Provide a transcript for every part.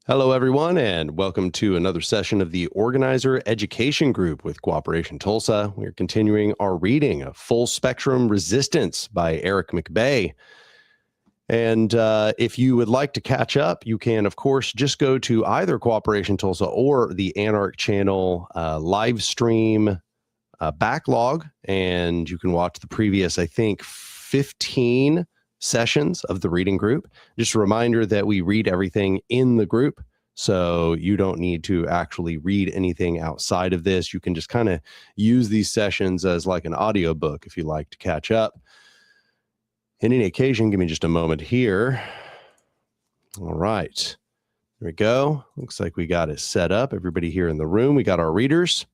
Hello, everyone, and welcome to another session of the Organizer Education Group with Cooperation Tulsa. We're continuing our reading of Full Spectrum Resistance by Eric McBay. And if you would like to catch up, you can, of course, just go to either Cooperation Tulsa or the Anark channel live stream backlog, and you can watch the previous, I think, 15 sessions of the reading group. Just a reminder that we read everything in the group, so you don't need to actually read anything outside of this. You can just kind of use these sessions as like an audiobook if you like to catch up. In any occasion, give me just a moment here. All right, there we go. Looks like we got it set up. Everybody here in the room, we got our readers.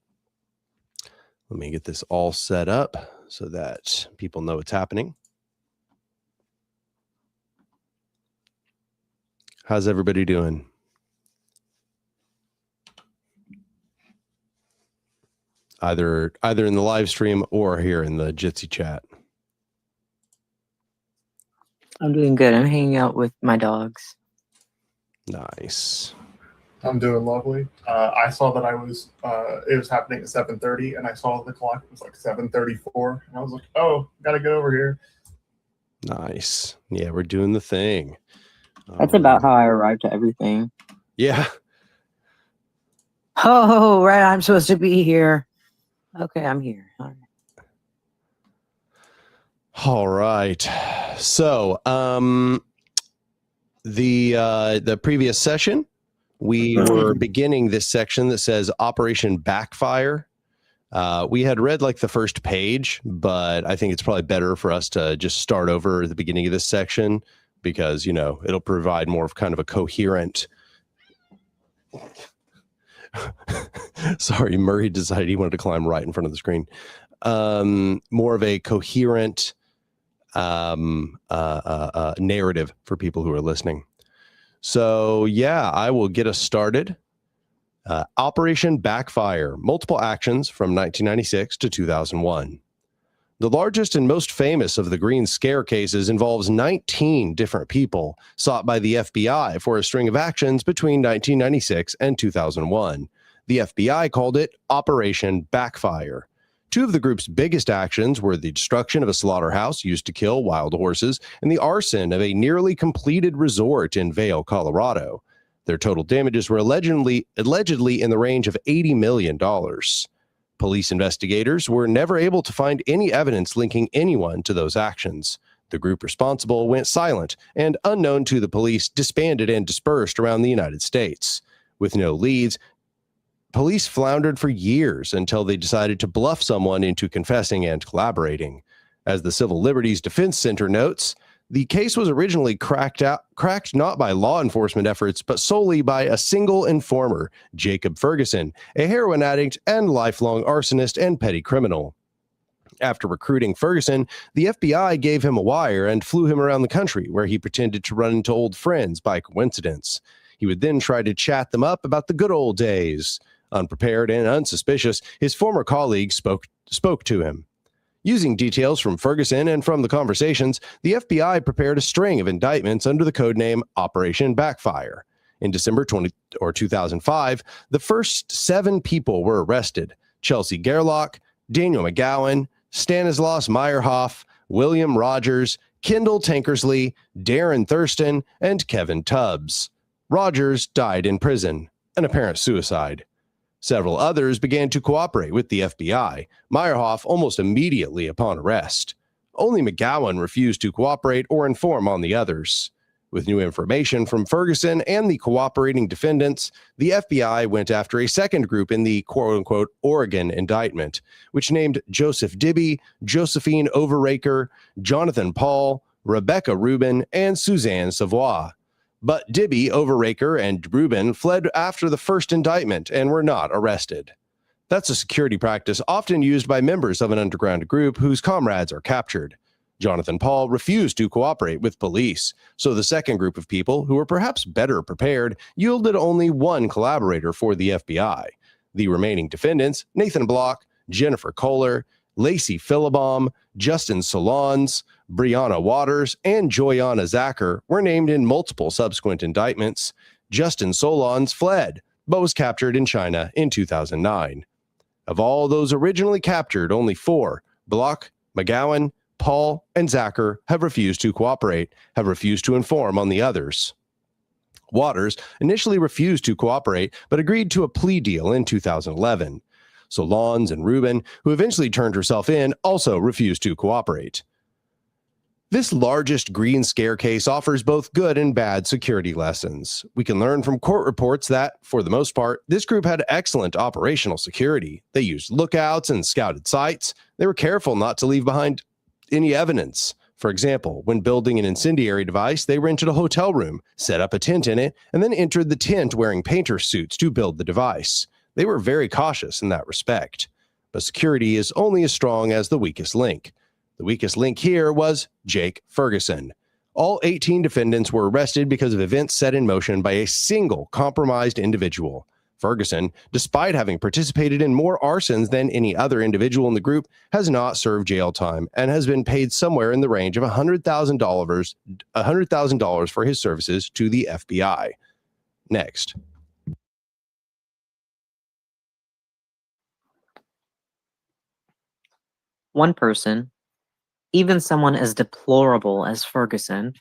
Let me get this all set up so that people know what's happening. How's everybody doing? Either in the live stream or here in the Jitsi chat. I'm doing good. I'm hanging out with my dogs. Nice. I'm doing lovely. I saw that it was happening at 7:30, and I saw the clock. It was like 7:34, and I was like, "Oh, gotta get over here." Nice. Yeah, we're doing the thing. That's about how I arrived at everything. Yeah. Oh, right. I'm supposed to be here. Okay, I'm here. All right. So, the previous session, we were beginning this section that says Operation Backfire. We had read like the first page, but I think it's probably better for us to just start over at the beginning of this section because, you know, it'll provide more of kind of a coherent. Sorry, Murray decided he wanted to climb right in front of the screen. More of a coherent narrative for people who are listening. So, yeah, I will get us started. Operation Backfire, multiple actions from 1996 to 2001. The largest and most famous of the Green Scare cases involves 19 different people sought by the FBI for a string of actions between 1996 and 2001. The FBI called it Operation Backfire. Two of the group's biggest actions were the destruction of a slaughterhouse used to kill wild horses and the arson of a nearly completed resort in Vail, Colorado. Their total damages were allegedly in the range of $80 million. Police investigators were never able to find any evidence linking anyone to those actions. The group responsible went silent and, unknown to the police, disbanded and dispersed around the United States. With no leads, police floundered for years until they decided to bluff someone into confessing and collaborating. As the Civil Liberties Defense Center notes, the case was originally cracked not by law enforcement efforts, but solely by a single informer, Jacob Ferguson, a heroin addict and lifelong arsonist and petty criminal. After recruiting Ferguson, the FBI gave him a wire and flew him around the country, where he pretended to run into old friends by coincidence. He would then try to chat them up about the good old days. Unprepared and unsuspicious, his former colleagues spoke to him. Using details from Ferguson and from the conversations, the FBI prepared a string of indictments under the codename Operation Backfire. In December 2005, the first 7 people were arrested: Chelsea Gerlach, Daniel McGowan, Stanislaus Meyerhoff, William Rogers, Kendall Tankersley, Darren Thurston, and Kevin Tubbs. Rogers died in prison, an apparent suicide. Several others began to cooperate with the FBI, Meyerhoff almost immediately upon arrest. Only McGowan refused to cooperate or inform on the others. With new information from Ferguson and the cooperating defendants, the FBI went after a second group in the quote-unquote Oregon indictment, which named Joseph Dibby, Josephine Overraker, Jonathan Paul, Rebecca Rubin, and Suzanne Savoy. But Dibby, Overraker, and Rubin fled after the first indictment and were not arrested. That's a security practice often used by members of an underground group whose comrades are captured. Jonathan Paul refused to cooperate with police, so the second group of people, who were perhaps better prepared, yielded only one collaborator for the FBI. The remaining defendants, Nathan Block, Jennifer Kohler, Lacey Philibom, Justin Solons, Brianna Waters, and Joyanna Zacher were named in multiple subsequent indictments. Justin Solons fled, but was captured in China in 2009. Of all those originally captured, only 4, Block, McGowan, Paul, and Zacher, have refused to cooperate, have refused to inform on the others. Waters initially refused to cooperate, but agreed to a plea deal in 2011. Solons and Rubin, who eventually turned herself in, also refused to cooperate. This largest Green Scare case offers both good and bad security lessons. We can learn from court reports that, for the most part, this group had excellent operational security. They used lookouts and scouted sites. They were careful not to leave behind any evidence. For example, when building an incendiary device, they rented a hotel room, set up a tent in it, and then entered the tent wearing painter suits to build the device. They were very cautious in that respect. But security is only as strong as the weakest link. The weakest link here was Jake Ferguson. All 18 defendants were arrested because of events set in motion by a single compromised individual. Ferguson, despite having participated in more arsons than any other individual in the group, has not served jail time and has been paid somewhere in the range of $100,000 for his services to the FBI. Next. One person, even someone as deplorable as Ferguson,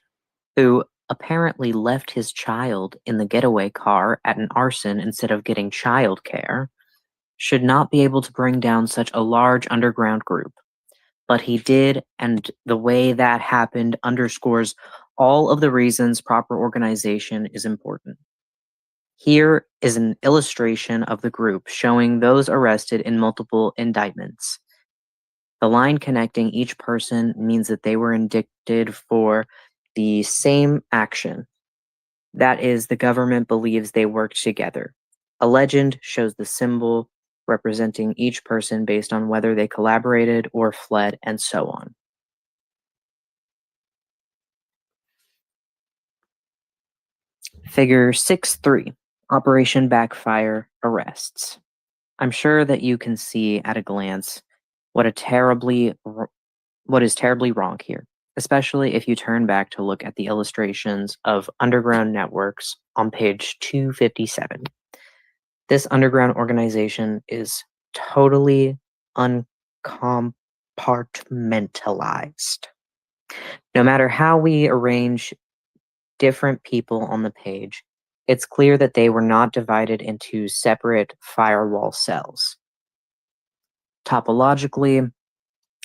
who apparently left his child in the getaway car at an arson instead of getting child care, should not be able to bring down such a large underground group. But he did, and the way that happened underscores all of the reasons proper organization is important. Here is an illustration of the group showing those arrested in multiple indictments. The line connecting each person means that they were indicted for the same action. That is, the government believes they worked together. A legend shows the symbol representing each person based on whether they collaborated or fled, and so on. Figure 6.3, Operation Backfire Arrests. I'm sure that you can see at a glance what is terribly wrong here, especially if you turn back to look at the illustrations of underground networks on page 257. This underground organization is totally uncompartmentalized. No matter how we arrange different people on the page, it's clear that they were not divided into separate firewall cells. Topologically,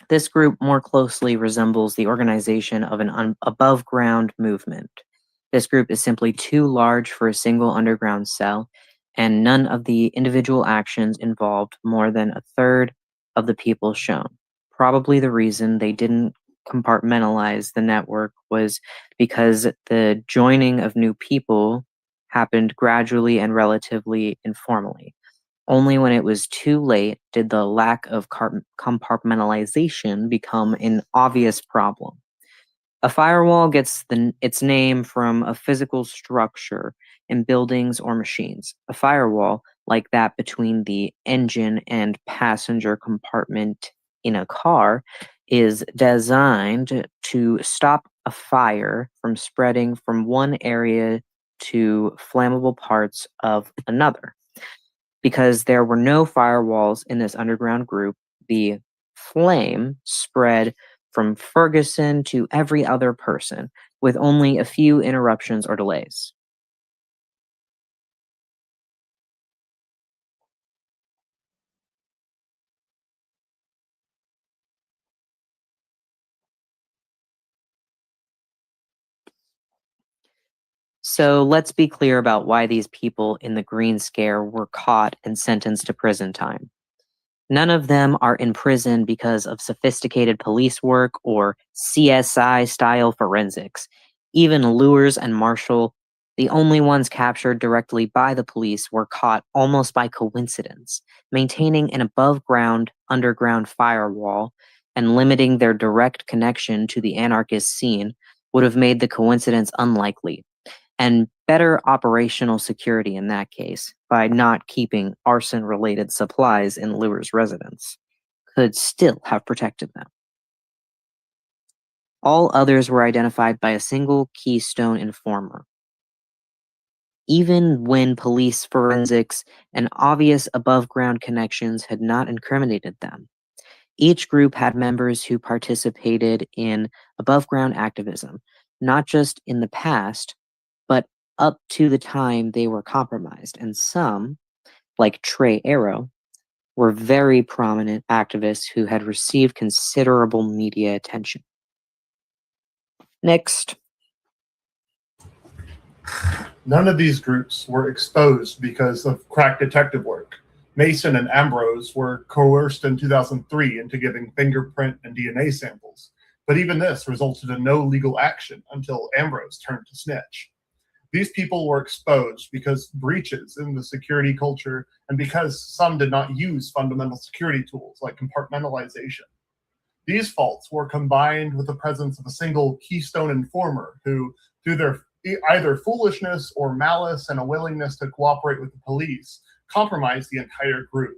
this group more closely resembles the organization of an above-ground movement. This group is simply too large for a single underground cell, and none of the individual actions involved more than a third of the people shown. Probably the reason they didn't compartmentalize the network was because the joining of new people happened gradually and relatively informally. Only when it was too late did the lack of compartmentalization become an obvious problem. A firewall gets its name from a physical structure in buildings or machines. A firewall, like that between the engine and passenger compartment in a car, is designed to stop a fire from spreading from one area to flammable parts of another. Because there were no firewalls in this underground group, the flame spread from Ferguson to every other person, with only a few interruptions or delays. So let's be clear about why these people in the Green Scare were caught and sentenced to prison time. None of them are in prison because of sophisticated police work or CSI-style forensics. Even Lewis and Marshall, the only ones captured directly by the police, were caught almost by coincidence. Maintaining an above-ground, underground firewall and limiting their direct connection to the anarchist scene would have made the coincidence unlikely, and better operational security in that case, by not keeping arson-related supplies in Lewer's residence, could still have protected them. All others were identified by a single keystone informer. even when police forensics and obvious above-ground connections had not incriminated them. Each group had members who participated in above-ground activism, not just in the past, but up to the time they were compromised, and some, like Trey Arrow, were very prominent activists who had received considerable media attention. Next. None of these groups were exposed because of crack detective work. Mason and Ambrose were coerced in 2003 into giving fingerprint and DNA samples, but even this resulted in no legal action until Ambrose turned to snitch. These people were exposed because breaches in the security culture and because some did not use fundamental security tools like compartmentalization. These faults were combined with the presence of a single keystone informer who, through their either foolishness or malice and a willingness to cooperate with the police, compromised the entire group.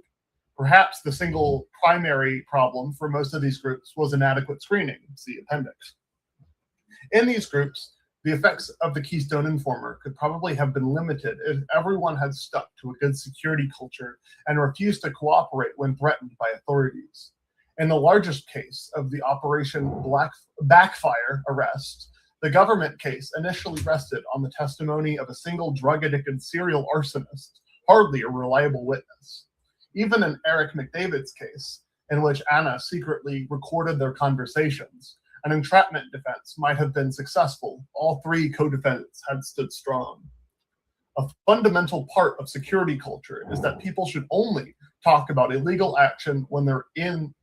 Perhaps the single primary problem for most of these groups was inadequate screening, see appendix. In these groups, the effects of the keystone informer could probably have been limited if everyone had stuck to a good security culture and refused to cooperate when threatened by authorities. In the largest case of the Operation Backfire arrest, the government case initially rested on the testimony of a single drug-addicted serial arsonist, hardly a reliable witness. Even in Eric McDavid's case, in which Anna secretly recorded their conversations, an entrapment defense might have been successful. All three co-defendants had stood strong. A fundamental part of security culture is that people should only talk about illegal action when they're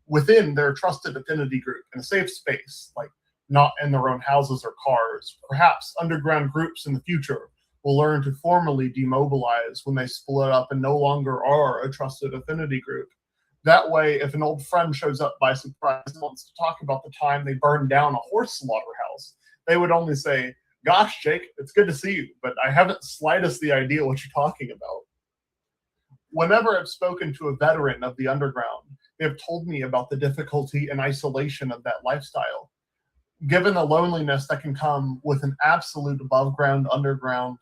within their trusted affinity group in a safe space, like not in their own houses or cars. Perhaps underground groups in the future will learn to formally demobilize when they split up and no longer are a trusted affinity group. That way, if an old friend shows up by surprise and wants to talk about the time they burned down a horse slaughterhouse, they would only say, "Gosh, Jake, it's good to see you, but I haven't slightest the idea what you're talking about." Whenever I've spoken to a veteran of the underground, they have told me about the difficulty and isolation of that lifestyle. Given the loneliness that can come with an absolute above-ground, underground...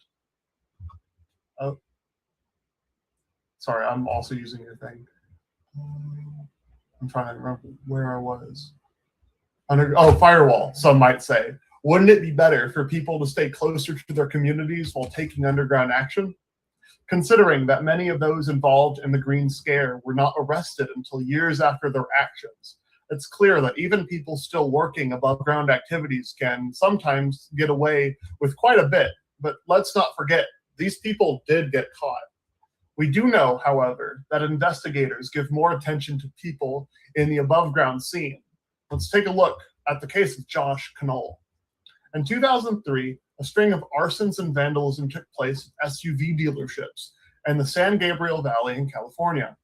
Oh, sorry, I'm also using your thing. I'm trying to remember where I was. Firewall, some might say. Wouldn't it be better for people to stay closer to their communities while taking underground action? Considering that many of those involved in the Green Scare were not arrested until years after their actions, it's clear that even people still working above ground activities can sometimes get away with quite a bit. But let's not forget, these people did get caught. We do know, however, that investigators give more attention to people in the above ground scene. Let's take a look at the case of Josh Knoll. In 2003, a string of arsons and vandalism took place at SUV dealerships in the San Gabriel Valley in California.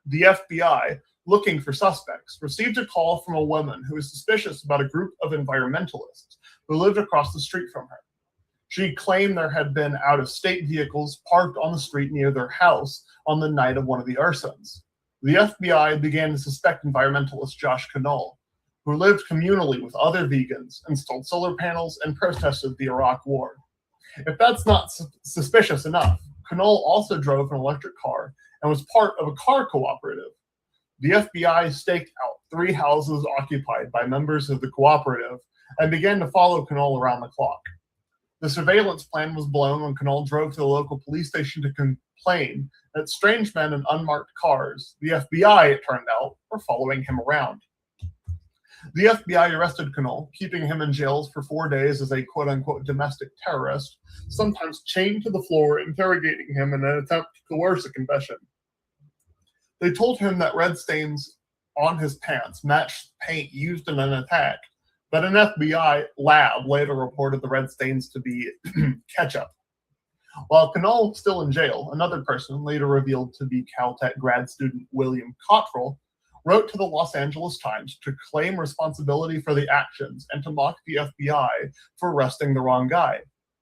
The FBI, looking for suspects, received a call from a woman who was suspicious about a group of environmentalists who lived across the street from her. She claimed there had been out-of-state vehicles parked on the street near their house on the night of one of the arsons. The FBI began to suspect environmentalist Josh Knoll, who lived communally with other vegans, installed solar panels, and protested the Iraq War. If that's not suspicious enough, Knoll also drove an electric car and was part of a car cooperative. The FBI staked out 3 houses occupied by members of the cooperative and began to follow Knoll around the clock. The surveillance plan was blown when Knoll drove to the local police station to complain that strange men in unmarked cars, the FBI, it turned out, were following him around. The FBI arrested Knoll, keeping him in jail for 4 days as a quote-unquote domestic terrorist, sometimes chained to the floor, interrogating him in an attempt to coerce a confession. They told him that red stains on his pants matched paint used in an attack, but an FBI lab later reported the red stains to be ketchup. While Knoll was still in jail, another person, later revealed to be Caltech grad student William Cottrell, wrote to the Los Angeles Times to claim responsibility for the actions and to mock the FBI for arresting the wrong guy.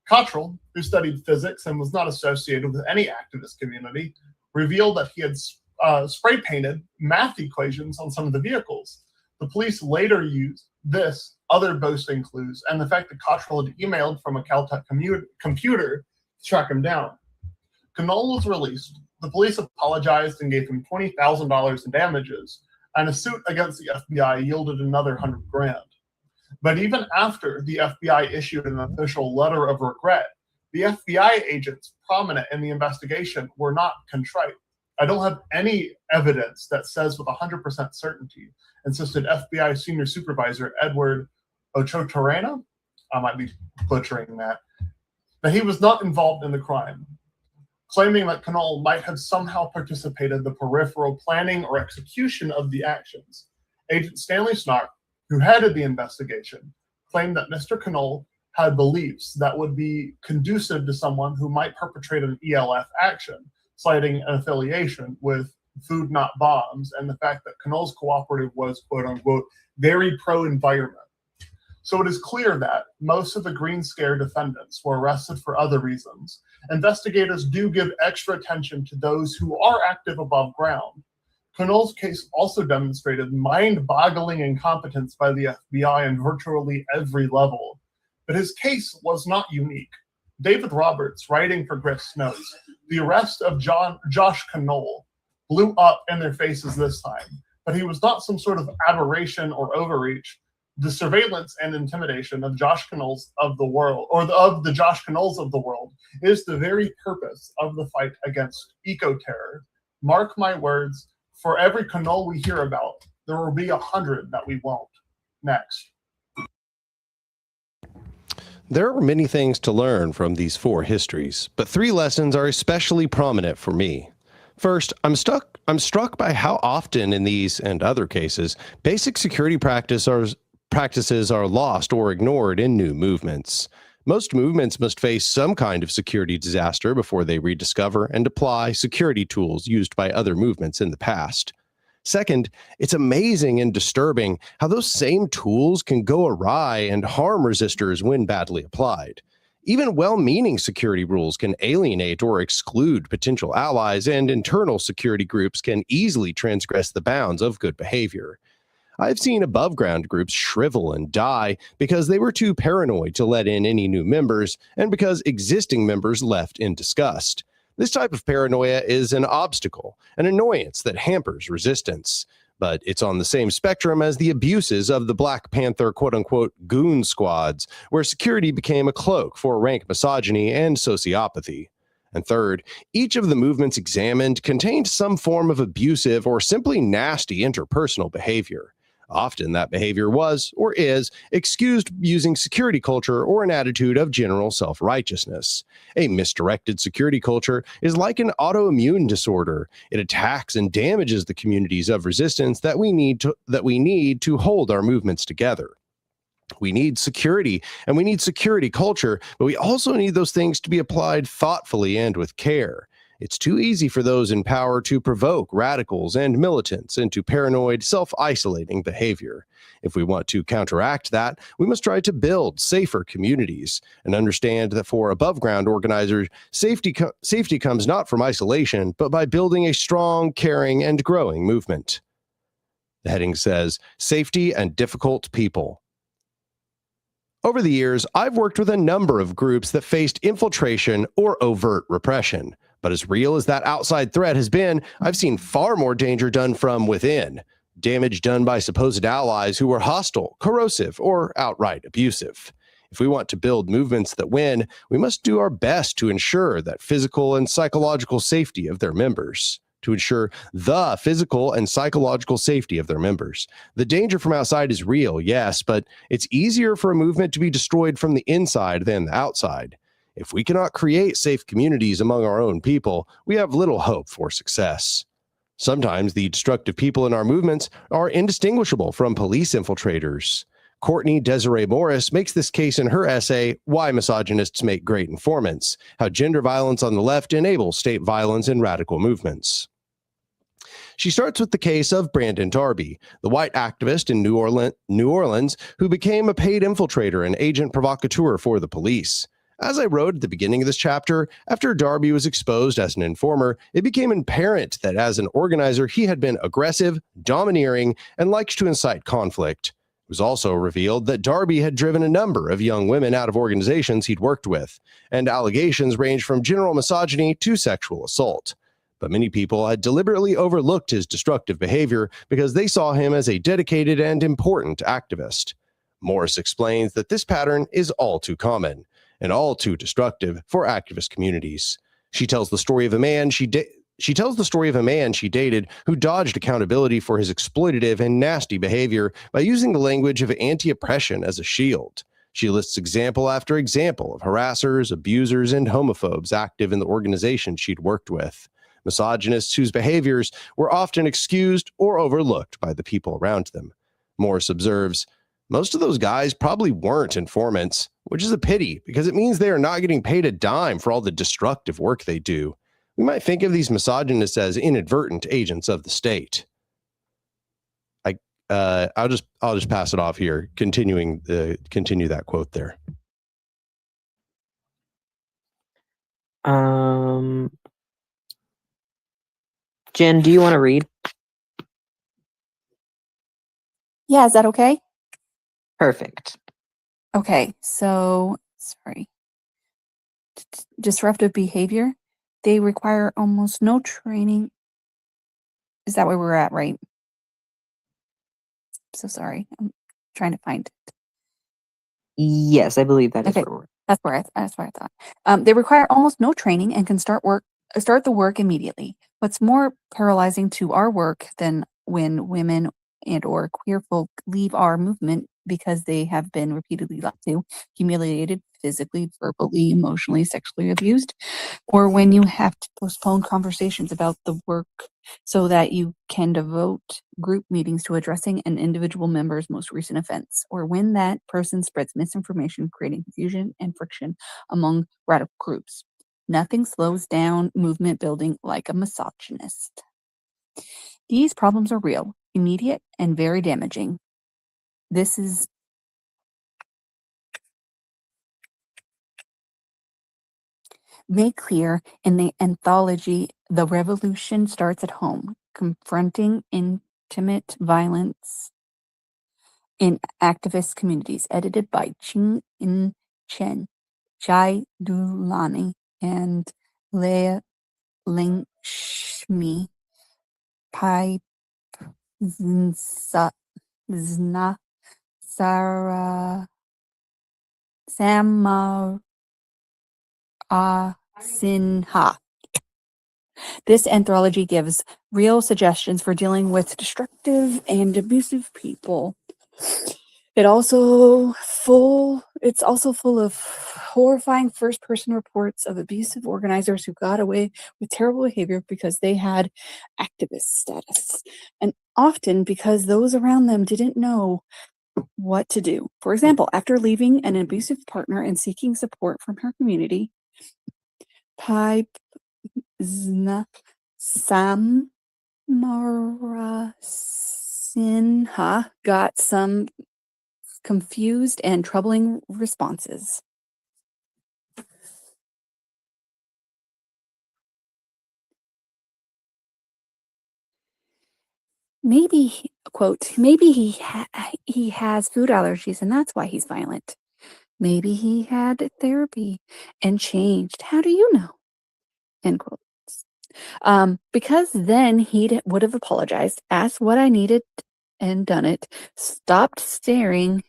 Cottrell, who studied physics and was not associated with any activist community, revealed that he had spray painted math equations on some of the vehicles. The police later used this, other boasting clues, and the fact that Cottrell had emailed from a Caltech computer track him down. Knoll was released. The police apologized and gave him $20,000 in damages, and a suit against the FBI yielded another $100,000. But even after the FBI issued an official letter of regret, the FBI agents prominent in the investigation were not contrite. I don't have any evidence that says with 100% certainty, insisted FBI Senior Supervisor Edward Ochotorena, I might be butchering that he was not involved in the crime, claiming that Knoll might have somehow participated in the peripheral planning or execution of the actions. Agent Stanley Snark, who headed the investigation, claimed that Mr. Knoll had beliefs that would be conducive to someone who might perpetrate an ELF action, citing an affiliation with Food Not Bombs and the fact that Knoll's cooperative was, quote unquote, very pro-environment. So it is clear that most of the Green Scare defendants were arrested for other reasons. Investigators do give extra attention to those who are active above ground. Knoll's case also demonstrated mind-boggling incompetence by the FBI on virtually every level. But his case was not unique. David Roberts, writing for Grist, notes, the arrest of Josh Knoll blew up in their faces this time, but he was not some sort of aberration or overreach. The surveillance and intimidation of Josh Knolls of the world, or of the Josh Knolls of the world, is the very purpose of the fight against eco-terror. Mark my words, for every Knoll we hear about, there will be 100 that we won't. Next. There are many things to learn from these four histories, but three lessons are especially prominent for me. First, I'm struck by how often in these and other cases, basic security practices are lost or ignored in new movements. Most movements must face some kind of security disaster before they rediscover and apply security tools used by other movements in the past. Second, it's amazing and disturbing how those same tools can go awry and harm resistors when badly applied. Even well-meaning security rules can alienate or exclude potential allies, and internal security groups can easily transgress the bounds of good behavior. I've seen above-ground groups shrivel and die because they were too paranoid to let in any new members, and because existing members left in disgust. This type of paranoia is an obstacle, an annoyance that hampers resistance. But it's on the same spectrum as the abuses of the Black Panther quote-unquote goon squads, where security became a cloak for rank misogyny and sociopathy. And third, each of the movements examined contained some form of abusive or simply nasty interpersonal behavior. Often that behavior was, or is, excused using security culture or an attitude of general self-righteousness. A misdirected security culture is like an autoimmune disorder. It attacks and damages the communities of resistance that we need to hold our movements together. We need security, and we need security culture, but we also need those things to be applied thoughtfully and with care. It's too easy for those in power to provoke radicals and militants into paranoid, self-isolating behavior. If we want to counteract that, we must try to build safer communities and understand that for above-ground organizers, safety comes not from isolation, but by building a strong, caring, and growing movement. The heading says, Safety and Difficult People. Over the years, I've worked with a number of groups that faced infiltration or overt repression. But as real as that outside threat has been, I've seen far more danger done from within. Damage done by supposed allies who were hostile, corrosive, or outright abusive. If we want to build movements that win, we must do our best to ensure that physical and psychological safety of their members. To ensure the physical and psychological safety of their members. The danger from outside is real, yes, but it's easier for a movement to be destroyed from the inside than the outside. If we cannot create safe communities among our own people, we have little hope for success. Sometimes the destructive people in our movements are indistinguishable from police infiltrators. Courtney Desiree Morris makes this case in her essay, Why Misogynists Make Great Informants, How Gender Violence on the Left Enables State Violence in Radical Movements. She starts with the case of Brandon Darby, the white activist in New Orleans who became a paid infiltrator and agent provocateur for the police. As I wrote at the beginning of this chapter, after Darby was exposed as an informer, it became apparent that as an organizer, he had been aggressive, domineering, and liked to incite conflict. It was also revealed that Darby had driven a number of young women out of organizations he'd worked with, and allegations ranged from general misogyny to sexual assault. But many people had deliberately overlooked his destructive behavior because they saw him as a dedicated and important activist. Morris explains that this pattern is all too common and all too destructive for activist communities. She tells the story of a man she dated who dodged accountability for his exploitative and nasty behavior by using the language of anti-oppression as a shield. She lists example after example of harassers, abusers, and homophobes active in the organization she'd worked with. Misogynists whose behaviors were often excused or overlooked by the people around them. Morris observes, most of those guys probably weren't informants, which is a pity because it means they are not getting paid a dime for all the destructive work they do. We might think of these misogynists as inadvertent agents of the state. I'll just pass it off here, continue that quote there. Jen, do you want to read? Yeah, is that okay? Perfect. Okay, so, sorry. Disruptive behavior. They require almost no training. Is that where we're at, right? So sorry. I'm trying to find it. Yes, I believe that is Okay. where we're. That's where I thought. They require almost no training and can start the work immediately. What's more paralyzing to our work than when women and or queer folk leave our movement because they have been repeatedly lied to, humiliated, physically, verbally, emotionally, sexually abused, or when you have to postpone conversations about the work so that you can devote group meetings to addressing an individual member's most recent offense, or when that person spreads misinformation, creating confusion and friction among radical groups. Nothing slows down movement building like a misogynist. These problems are real, immediate, and very damaging. This is made clear in the anthology The Revolution Starts at Home, Confronting Intimate Violence in Activist Communities, edited by Ching-In Chen, Jai Dulani, and Leah Lingshmi Pipe Zna Sarah Samar Sinha. This anthology gives real suggestions for dealing with destructive and abusive people. It's also full of horrifying first-person reports of abusive organizers who got away with terrible behavior because they had activist status, and often because those around them didn't know what to do. For example, after leaving an abusive partner and seeking support from her community, Pipe Zna Samara Sinha got some confused and troubling responses. Maybe, quote, maybe he has food allergies and that's why he's violent. Maybe he had therapy and changed. How do you know? End quote. Because then he would have apologized, asked what I needed and done it, stopped staring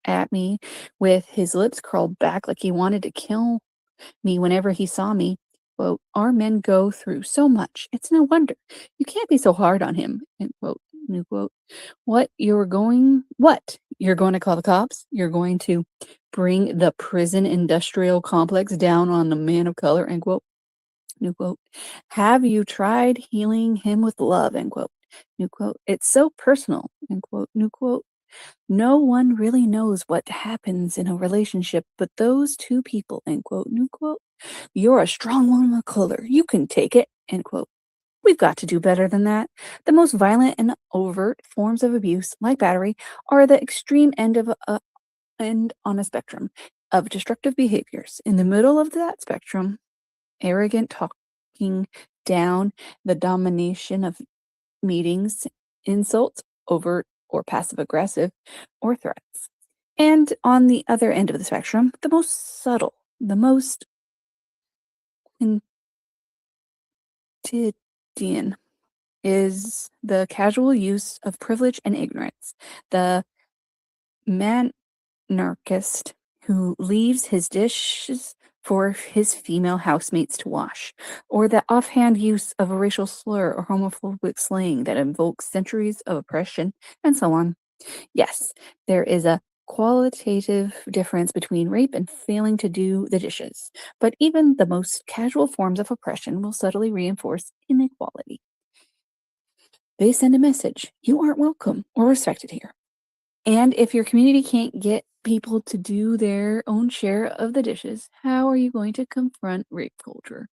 at me with his lips curled back like he wanted to kill me whenever he saw me. Quote, our men go through so much. It's no wonder. You can't be so hard on him. End quote. New quote. You're going to call the cops? You're going to bring the prison industrial complex down on the man of color? End quote. New quote. Have you tried healing him with love? End quote. New quote. It's so personal. End quote. New quote. No one really knows what happens in a relationship but those two people. End quote. New quote. You're a strong woman of color. You can take it. End quote. We've got to do better than that. The most violent and overt forms of abuse, like battery, are the extreme end on a spectrum of destructive behaviors. In the middle of that spectrum, arrogant talking down, the domination of meetings, insults, overt or passive aggressive or threats. And on the other end of the spectrum, the most subtle, the most quotidian is the casual use of privilege and ignorance, the anarchist who leaves his dishes for his female housemates to wash, or the offhand use of a racial slur or homophobic slang that invokes centuries of oppression, and so on. Yes, there is a qualitative difference between rape and failing to do the dishes, but even the most casual forms of oppression will subtly reinforce inequality. They send a message: you aren't welcome or respected here. And if your community can't get people to do their own share of the dishes, how are you going to confront rape culture?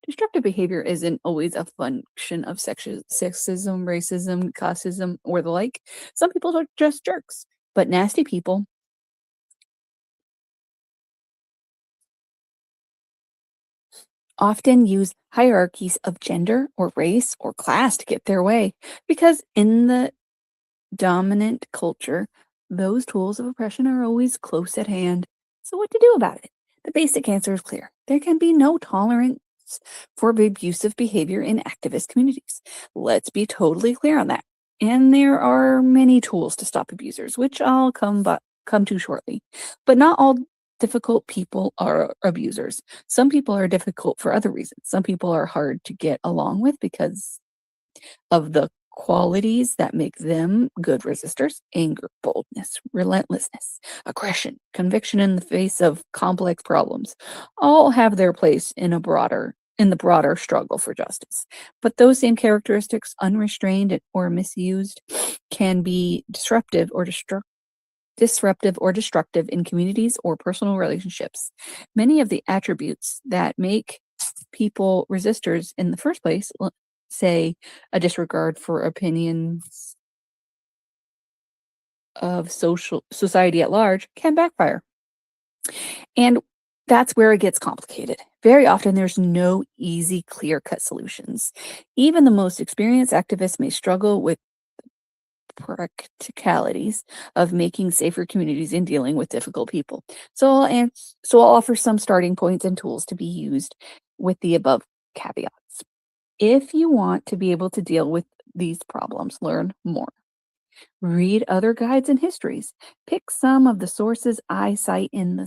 Destructive behavior isn't always a function of sexism, racism, classism, or the like. Some people are just jerks, but nasty people often use hierarchies of gender or race or class to get their way, because in the dominant culture, those tools of oppression are always close at hand. So, what to do about it? The basic answer is clear: there can be no tolerance for abusive behavior in activist communities. Let's be totally clear on that. And there are many tools to stop abusers, which I'll come to shortly. But not all difficult people are abusers. Some people are difficult for other reasons. Some people are hard to get along with because of the qualities that make them good resistors: anger, boldness, relentlessness, aggression, conviction in the face of complex problems, all have their place in the broader struggle for justice. But those same characteristics, unrestrained or misused, can be disruptive or destructive in communities or personal relationships. Many of the attributes that make people resistors in the first place, say a disregard for opinions of society at large, can backfire. And that's where it gets complicated. Very often there's no easy, clear-cut solutions. Even the most experienced activists may struggle with practicalities of making safer communities and dealing with difficult people. So I'll offer some starting points and tools to be used with the above caveats. If you want to be able to deal with these problems, learn more. Read other guides and histories. Pick some of the sources I cite in the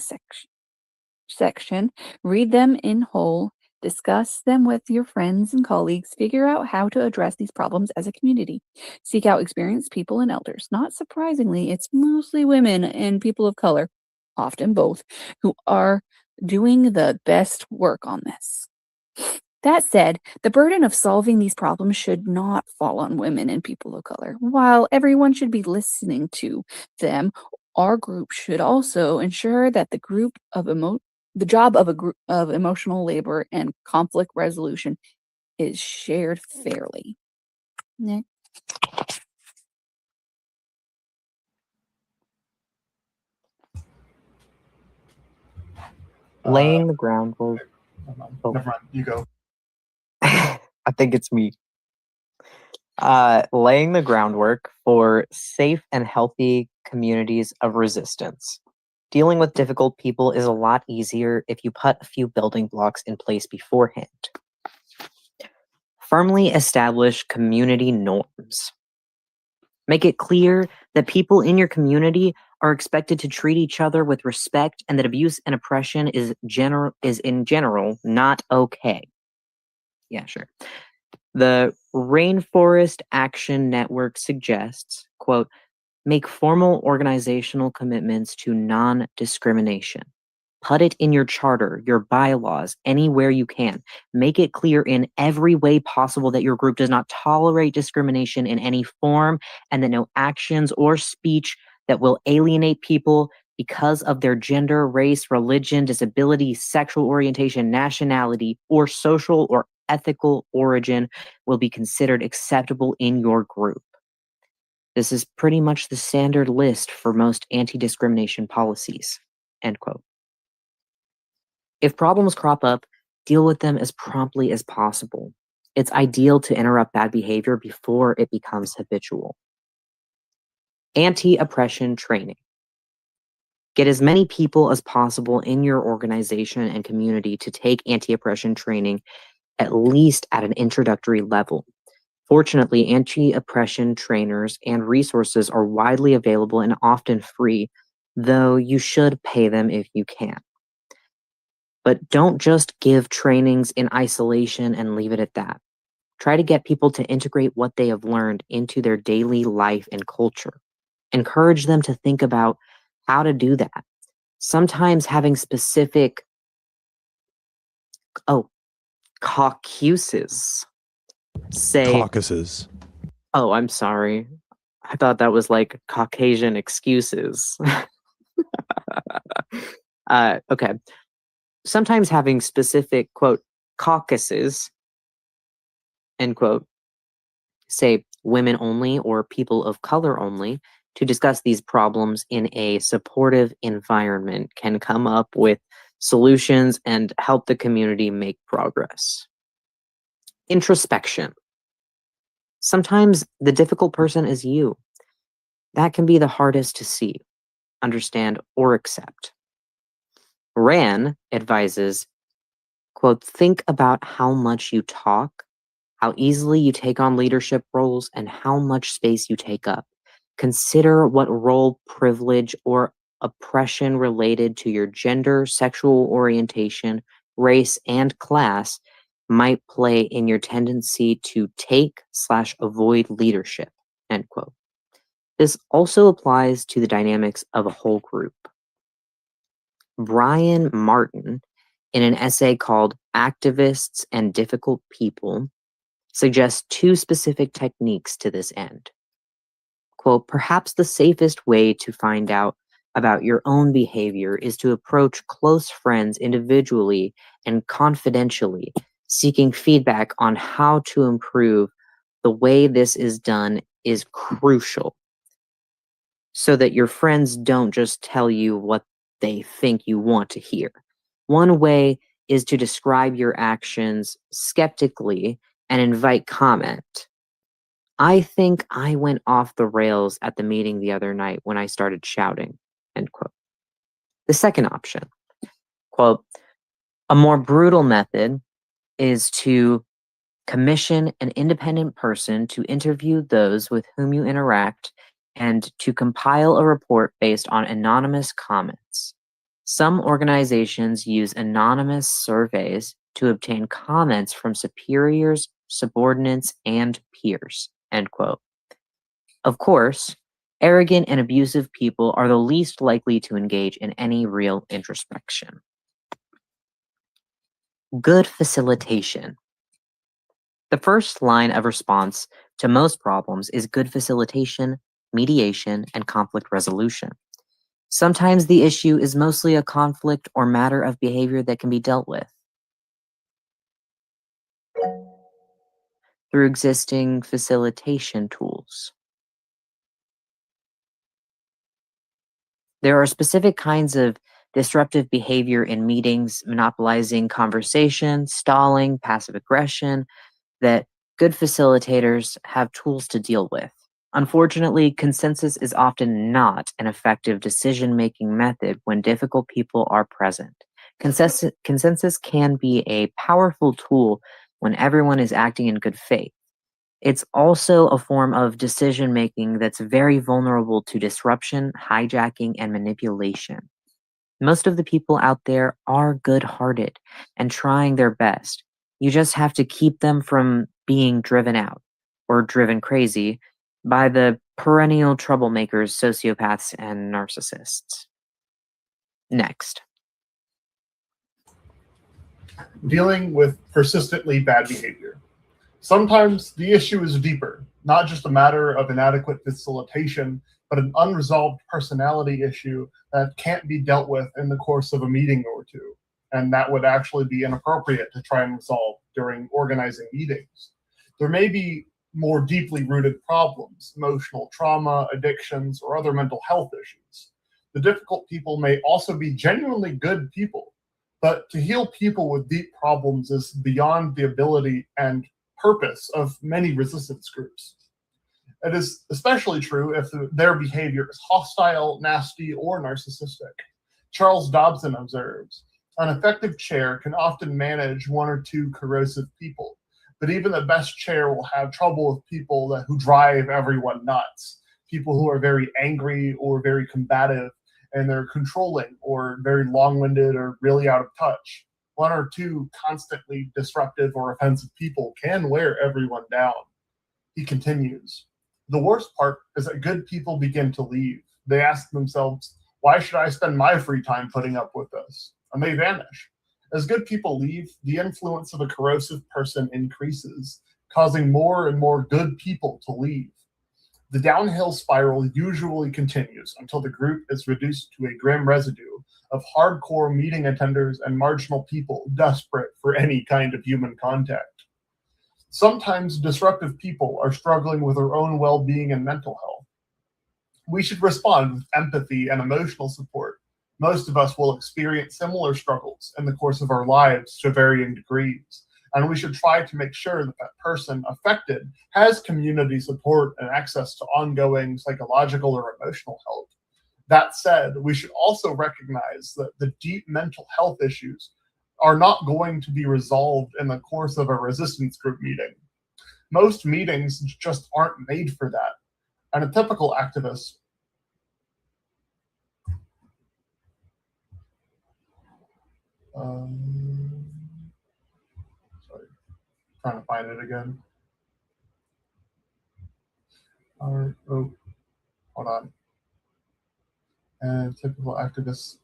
section. Read them in whole. Discuss them with your friends and colleagues. Figure out how to address these problems as a community. Seek out experienced people and elders. Not surprisingly, it's mostly women and people of color, often both, who are doing the best work on this. That said, the burden of solving these problems should not fall on women and people of color. While everyone should be listening to them, our group should also ensure that the job of a group of emotional labor and conflict resolution is shared fairly. Next. Laying the groundwork. Oh. Never mind. You go. I think it's me. Laying the groundwork for safe and healthy communities of resistance. Dealing with difficult people is a lot easier if you put a few building blocks in place beforehand. Firmly establish community norms. Make it clear that people in your community are expected to treat each other with respect and that abuse and oppression is in general not okay. Yeah, sure. The Rainforest Action Network suggests, quote, make formal organizational commitments to non-discrimination. Put it in your charter, your bylaws, anywhere you can. Make it clear in every way possible that your group does not tolerate discrimination in any form and that no actions or speech that will alienate people because of their gender, race, religion, disability, sexual orientation, nationality, or social or ethical origin will be considered acceptable in your group. This is pretty much the standard list for most anti-discrimination policies, end quote. If problems crop up, deal with them as promptly as possible. It's ideal to interrupt bad behavior before it becomes habitual. Anti-oppression training. Get as many people as possible in your organization and community to take anti-oppression training, at least at an introductory level. Fortunately, anti-oppression trainers and resources are widely available and often free, though you should pay them if you can. But don't just give trainings in isolation and leave it at that. Try to get people to integrate what they have learned into their daily life and culture. Encourage them to think about how to do that. Sometimes having specific, caucuses. Caucuses. Oh, I'm sorry. I thought that was like Caucasian excuses. Okay. Sometimes having specific, quote, caucuses, end quote, say women only or people of color only, to discuss these problems in a supportive environment can come up with solutions and help the community make progress. Introspection. Sometimes the difficult person is you. That can be the hardest to see, understand, or accept. Rand advises, quote, think about how much you talk, how easily you take on leadership roles, and how much space you take up. Consider what role, privilege, or oppression related to your gender, sexual orientation, race, and class might play in your tendency to take/avoid leadership, end quote. This also applies to the dynamics of a whole group. Brian Martin, in an essay called Activists and Difficult People, suggests two specific techniques to this end. Quote, perhaps the safest way to find out about your own behavior is to approach close friends individually and confidentially, seeking feedback on how to improve. The way this is done is crucial, so that your friends don't just tell you what they think you want to hear. One way is to describe your actions skeptically and invite comment. I think I went off the rails at the meeting the other night when I started shouting, end quote. The second option, quote, a more brutal method is to commission an independent person to interview those with whom you interact and to compile a report based on anonymous comments. Some organizations use anonymous surveys to obtain comments from superiors, subordinates, and peers, end quote. Of course, arrogant and abusive people are the least likely to engage in any real introspection. Good facilitation. The first line of response to most problems is good facilitation, mediation, and conflict resolution. Sometimes the issue is mostly a conflict or matter of behavior that can be dealt with through existing facilitation tools. There are specific kinds of disruptive behavior in meetings, monopolizing conversation, stalling, passive aggression, that good facilitators have tools to deal with. Unfortunately, consensus is often not an effective decision-making method when difficult people are present. Consensus can be a powerful tool when everyone is acting in good faith. It's also a form of decision-making that's very vulnerable to disruption, hijacking, and manipulation. Most of the people out there are good-hearted and trying their best. You just have to keep them from being driven out or driven crazy by the perennial troublemakers, sociopaths, and narcissists. Next. Dealing with persistently bad behavior. Sometimes the issue is deeper, not just a matter of inadequate facilitation, but an unresolved personality issue that can't be dealt with in the course of a meeting or two, and that would actually be inappropriate to try and resolve during organizing meetings. There may be more deeply rooted problems, emotional trauma, addictions, or other mental health issues. The difficult people may also be genuinely good people, but to heal people with deep problems is beyond the ability and purpose of many resistance groups. It is especially true if their behavior is hostile, nasty, or narcissistic. Charles Dobson observes, an effective chair can often manage one or two corrosive people, but even the best chair will have trouble with people who drive everyone nuts, people who are very angry or very combative, and they're controlling or very long-winded or really out of touch. One or two constantly disruptive or offensive people can wear everyone down. He continues, the worst part is that good people begin to leave. They ask themselves, why should I spend my free time putting up with this? And they vanish. As good people leave, the influence of a corrosive person increases, causing more and more good people to leave. The downhill spiral usually continues until the group is reduced to a grim residue of hardcore meeting attenders and marginal people desperate for any kind of human contact. Sometimes disruptive people are struggling with their own well-being and mental health. We should respond with empathy and emotional support. Most of us will experience similar struggles in the course of our lives to varying degrees, and we should try to make sure that that person affected has community support and access to ongoing psychological or emotional help. That said, we should also recognize that the deep mental health issues are not going to be resolved in the course of a resistance group meeting. Most meetings just aren't made for that. And a typical activist sorry, trying to find it again. Oh, hold on. And typical activists.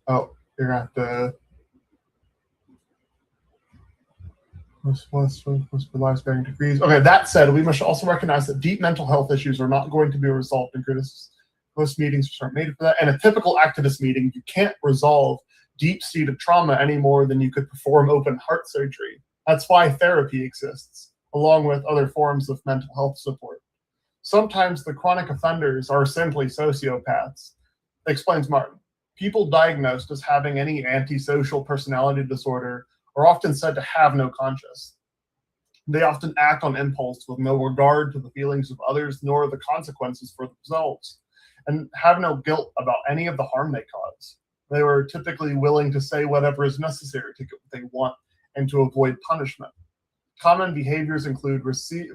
Oh, you're gonna have to. Must be life-sparing degrees. Okay, that said, we must also recognize that deep mental health issues are not going to be resolved in criticism. Most meetings aren't made for that. In a typical activist meeting, you can't resolve deep-seated trauma any more than you could perform open heart surgery. That's why therapy exists, along with other forms of mental health support. Sometimes the chronic offenders are simply sociopaths, explains Martin. People diagnosed as having any antisocial personality disorder are often said to have no conscience. They often act on impulse with no regard to the feelings of others nor the consequences for themselves, and have no guilt about any of the harm they cause. They were typically willing to say whatever is necessary to get what they want and to avoid punishment. Common behaviors include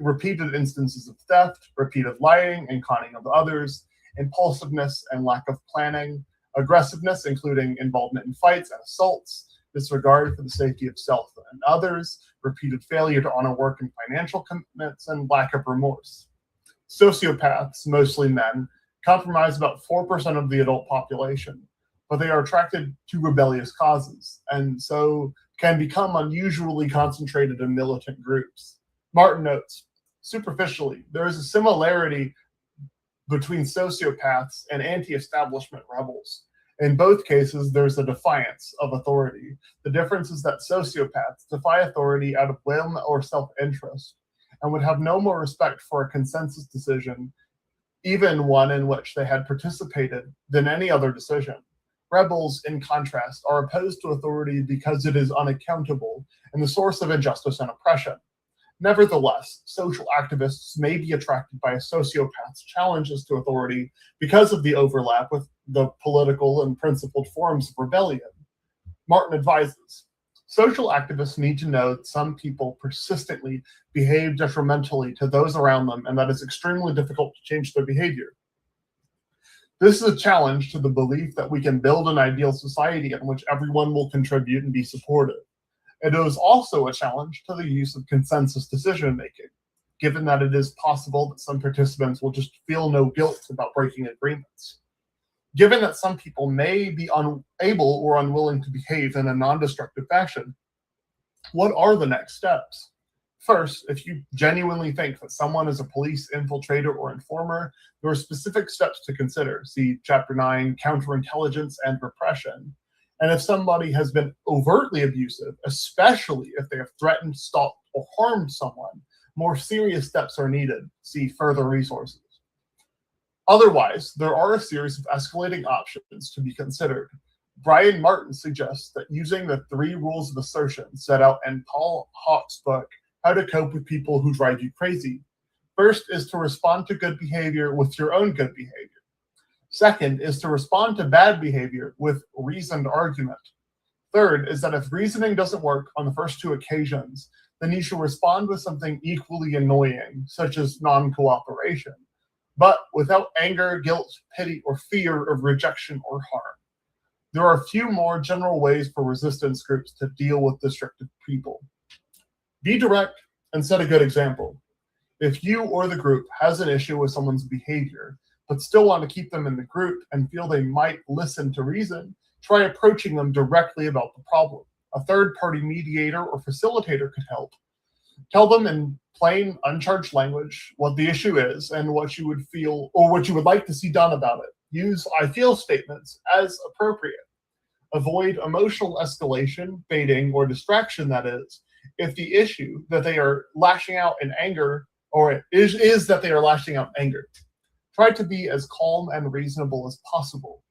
repeated instances of theft, repeated lying and conning of others, impulsiveness and lack of planning, aggressiveness, including involvement in fights and assaults, disregard for the safety of self and others, repeated failure to honor work and financial commitments, and lack of remorse. Sociopaths, mostly men, comprise about 4% of the adult population, but they are attracted to rebellious causes, and so can become unusually concentrated in militant groups. Martin notes, superficially, there is a similarity between sociopaths and anti-establishment rebels. In both cases, there's a defiance of authority. The difference is that sociopaths defy authority out of whim or self-interest and would have no more respect for a consensus decision, even one in which they had participated, than any other decision. Rebels, in contrast, are opposed to authority because it is unaccountable and the source of injustice and oppression. Nevertheless, social activists may be attracted by a sociopath's challenges to authority because of the overlap with the political and principled forms of rebellion. Martin advises, social activists need to know that some people persistently behave detrimentally to those around them and that it's extremely difficult to change their behavior. This is a challenge to the belief that we can build an ideal society in which everyone will contribute and be supportive. It is also a challenge to the use of consensus decision-making, given that it is possible that some participants will just feel no guilt about breaking agreements. Given that some people may be unable or unwilling to behave in a non-destructive fashion, what are the next steps? First, if you genuinely think that someone is a police infiltrator or informer, there are specific steps to consider. See Chapter 9, Counterintelligence and Repression. And if somebody has been overtly abusive, especially if they have threatened, stalked, or harmed someone, more serious steps are needed. See further resources. Otherwise, there are a series of escalating options to be considered. Brian Martin suggests that using the 3 rules of assertion set out in Paul Hawke's book, how to cope with people who drive you crazy. First is to respond to good behavior with your own good behavior. Second is to respond to bad behavior with reasoned argument. Third is that if reasoning doesn't work on the first two occasions, then you should respond with something equally annoying, such as non-cooperation, but without anger, guilt, pity, or fear of rejection or harm. There are a few more general ways for resistance groups to deal with destructive people. Be direct and set a good example. If you or the group has an issue with someone's behavior, but still want to keep them in the group and feel they might listen to reason, try approaching them directly about the problem. A third-party mediator or facilitator could help. Tell them in plain, uncharged language what the issue is and what you would feel or what you would like to see done about it. Use I feel statements as appropriate. Avoid emotional escalation, baiting, or distraction, that is, if the issue that they are lashing out in anger or is that they are lashing out in anger. Try to be as calm and reasonable as possible.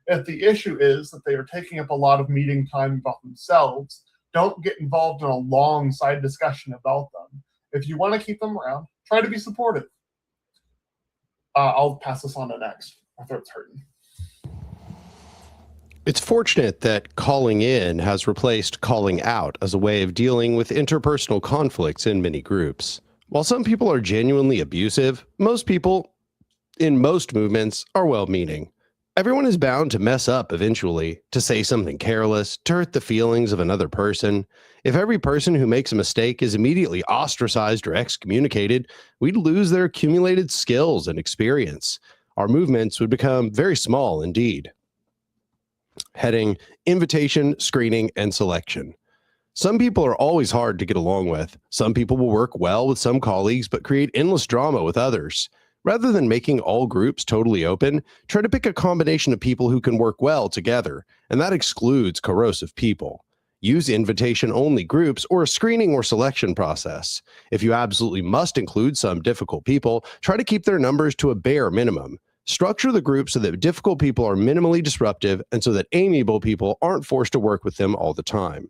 If the issue is that they are taking up a lot of meeting time about themselves, don't get involved in a long side discussion about them. If you want to keep them around, try to be supportive. I'll pass this on to next. My throat's hurting. It's fortunate that calling in has replaced calling out as a way of dealing with interpersonal conflicts in many groups. While some people are genuinely abusive, most people in most movements are well-meaning. Everyone is bound to mess up eventually, to say something careless, to hurt the feelings of another person. If every person who makes a mistake is immediately ostracized or excommunicated, we'd lose their accumulated skills and experience. Our movements would become very small indeed. Heading: Invitation, Screening, and Selection. Some people are always hard to get along with. Some people will work well with some colleagues but create endless drama with others. Rather than making all groups totally open, try to pick a combination of people who can work well together, and that excludes corrosive people. Use invitation-only groups or a screening or selection process. If you absolutely must include some difficult people, try to keep their numbers to a bare minimum. Structure the group so that difficult people are minimally disruptive and so that amiable people aren't forced to work with them all the time.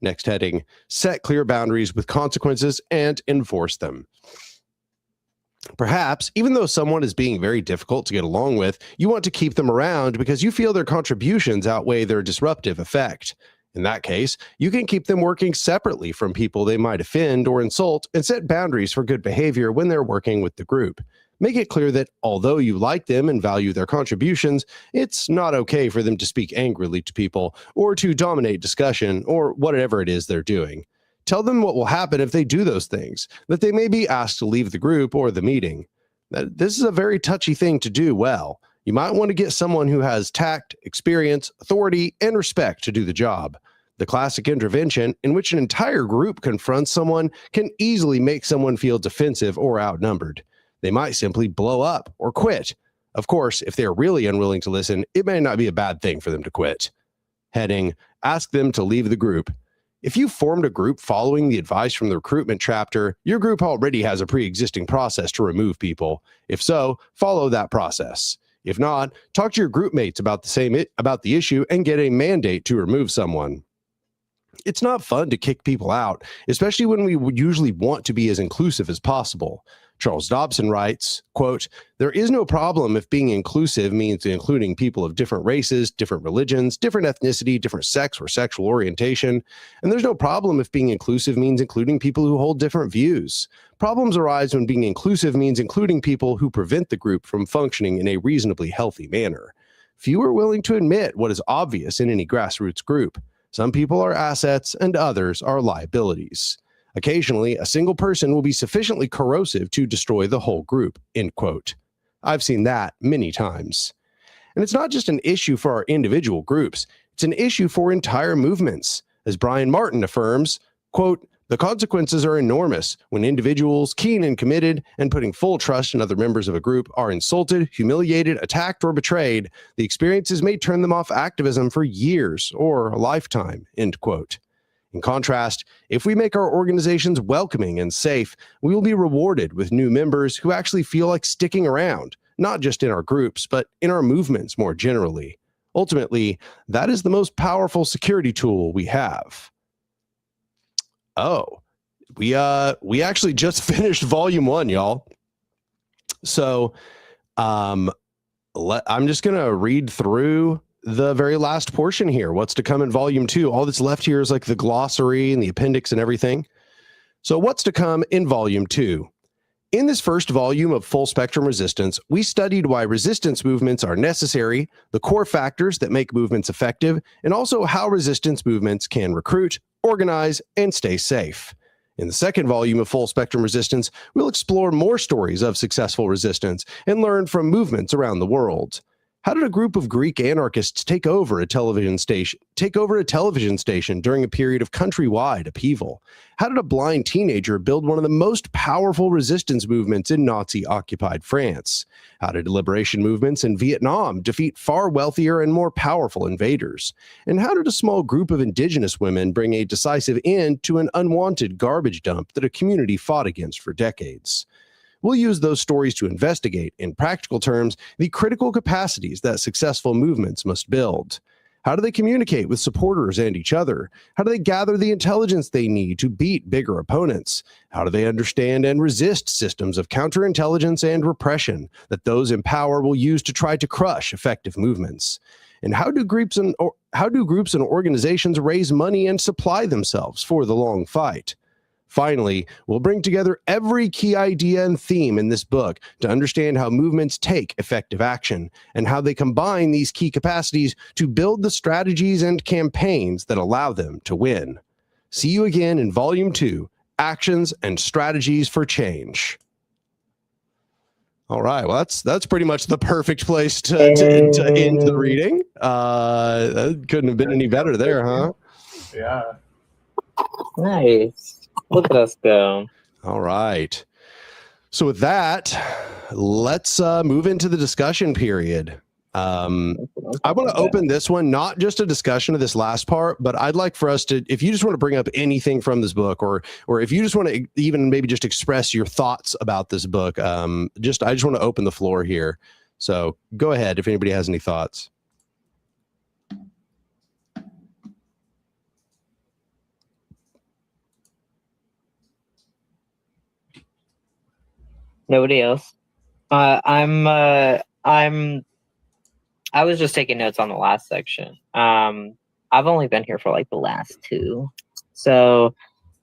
Next heading: Set clear boundaries with consequences and enforce them. Perhaps, even though someone is being very difficult to get along with, you want to keep them around because you feel their contributions outweigh their disruptive effect. In that case, you can keep them working separately from people they might offend or insult and set boundaries for good behavior when they're working with the group. Make it clear that although you like them and value their contributions, it's not okay for them to speak angrily to people or to dominate discussion or whatever it is they're doing. Tell them what will happen if they do those things, that they may be asked to leave the group or the meeting. This is a very touchy thing to do well. You might want to get someone who has tact, experience, authority, and respect to do the job. The classic intervention in which an entire group confronts someone can easily make someone feel defensive or outnumbered. They might simply blow up or quit. Of course, if they are really unwilling to listen, it may not be a bad thing for them to quit. Heading: Ask them to leave the group. If you formed a group following the advice from the recruitment chapter, your group already has a pre-existing process to remove people. If so, follow that process. If not, talk to your group mates about the issue and get a mandate to remove someone. It's not fun to kick people out, especially when we would usually want to be as inclusive as possible. Charles Dobson writes, quote, "There is no problem if being inclusive means including people of different races, different religions, different ethnicity, different sex or sexual orientation. And there's no problem if being inclusive means including people who hold different views. Problems arise when being inclusive means including people who prevent the group from functioning in a reasonably healthy manner. Few are willing to admit what is obvious in any grassroots group. Some people are assets and others are liabilities. Occasionally, a single person will be sufficiently corrosive to destroy the whole group," end quote. I've seen that many times. And it's not just an issue for our individual groups, it's an issue for entire movements. As Brian Martin affirms, quote, "The consequences are enormous when individuals, keen and committed and putting full trust in other members of a group, are insulted, humiliated, attacked, or betrayed. The experiences may turn them off activism for years or a lifetime," end quote. In contrast, if we make our organizations welcoming and safe, we will be rewarded with new members who actually feel like sticking around, not just in our groups, but in our movements more generally. Ultimately, that is the most powerful security tool we have. Oh, we actually just finished volume 1, y'all. So I'm just gonna read through the very last portion here. What's to come in volume 2? All that's left here is like the glossary and the appendix and everything. So what's to come in volume 2? In this first volume of Full Spectrum Resistance, we studied why resistance movements are necessary, the core factors that make movements effective, and also how resistance movements can recruit, organize, and stay safe. In the second volume of Full Spectrum Resistance, we'll explore more stories of successful resistance and learn from movements around the world. How did a group of Greek anarchists take over a television station during a period of countrywide upheaval? How did a blind teenager build one of the most powerful resistance movements in Nazi-occupied France? How did liberation movements in Vietnam defeat far wealthier and more powerful invaders? And how did a small group of indigenous women bring a decisive end to an unwanted garbage dump that a community fought against for decades? We'll use those stories to investigate, in practical terms, the critical capacities that successful movements must build. How do they communicate with supporters and each other? How do they gather the intelligence they need to beat bigger opponents? How do they understand and resist systems of counterintelligence and repression that those in power will use to try to crush effective movements? And how do groups and organizations raise money and supply themselves for the long fight? Finally, we'll bring together every key idea and theme in this book to understand how movements take effective action and how they combine these key capacities to build the strategies and campaigns that allow them to win. See you again in Volume 2, Actions and Strategies for Change. All right, well, that's pretty much the perfect place to end the reading. That couldn't have been any better there, huh? Yeah. Nice. Look at us go. All right. So with that, let's move into the discussion period. I want to open this one, not just a discussion of this last part, but I'd like for us to, if you just want to bring up anything from this book, or if you just want to even maybe just express your thoughts about this book, I just want to open the floor here. So go ahead if anybody has any thoughts. Nobody else. I was just taking notes on the last section. I've only been here for like the last 2. So,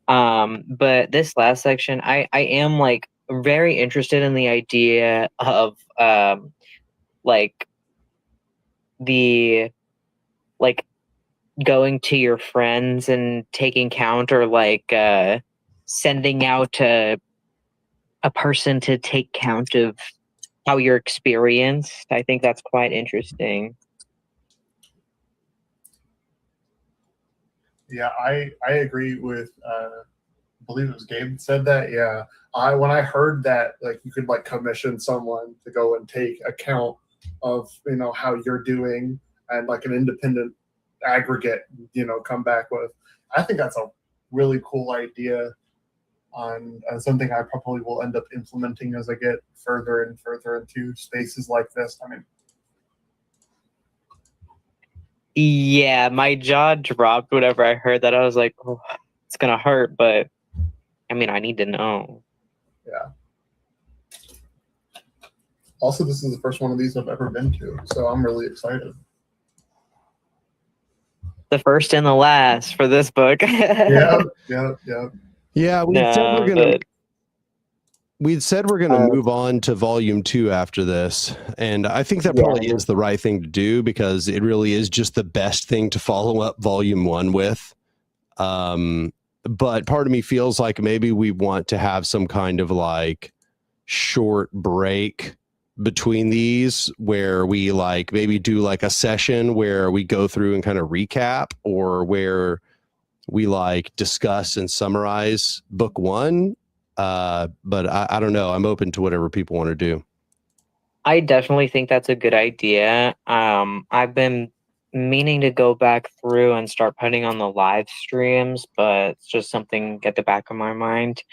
but this last section, I am like very interested in the idea of like the like going to your friends and taking count, or like sending out a person to take count of how you're experienced. I think that's quite interesting. Yeah, I agree with I believe it was Gabe that said that. Yeah. When I heard that, like, you could like commission someone to go and take account of, how you're doing, and like an independent aggregate, come back with, I think that's a really cool idea, on something I probably will end up implementing as I get further and further into spaces like this. I mean, yeah, my jaw dropped whenever I heard that. I was like, oh, it's gonna hurt, but I mean, I need to know. Yeah. Also, this is the first one of these I've ever been to, so I'm really excited. The first and the last for this book. Yeah. Yeah, we'd said we're gonna move on to volume 2 after this, and I think that probably is the right thing to do, because it really is just the best thing to follow up volume 1 with. But part of me feels like maybe we want to have some kind of like short break between these, where we like maybe do like a session where we go through and kind of recap, or where we like discuss and summarize book 1. But I don't know. I'm open to whatever people want to do. I definitely think that's a good idea. I've been meaning to go back through and start putting on the live streams, but it's just something at the back of my mind.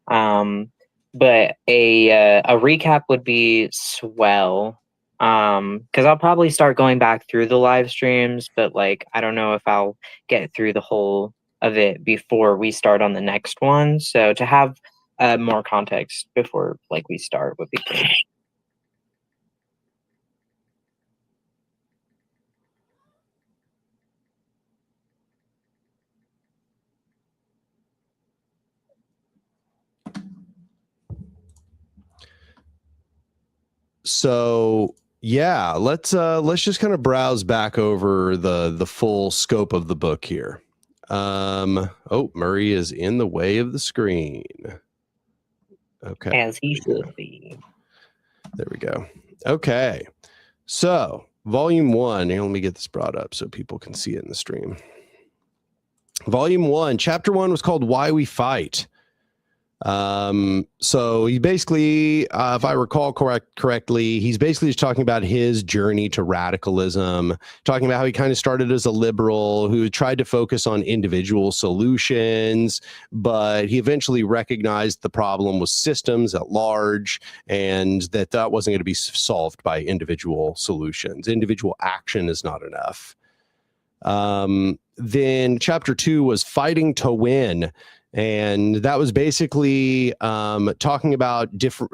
But a recap would be swell. Because I'll probably start going back through the live streams, but like I don't know if I'll get through the whole of it before we start on the next one. So to have more context before like we start would be great. So yeah, let's just kind of browse back over the full scope of the book here. Oh, Murray is in the way of the screen. Okay. As he should be. There we go. Okay. So, volume 1, here, let me get this brought up so people can see it in the stream. Volume 1, chapter 1 was called Why We Fight. So he basically, if I recall correctly, he's basically just talking about his journey to radicalism, talking about how he kind of started as a liberal who tried to focus on individual solutions, but he eventually recognized the problem was systems at large, and that wasn't going to be solved by individual solutions. Individual action is not enough. Then chapter 2 was Fighting to Win. And that was basically talking about different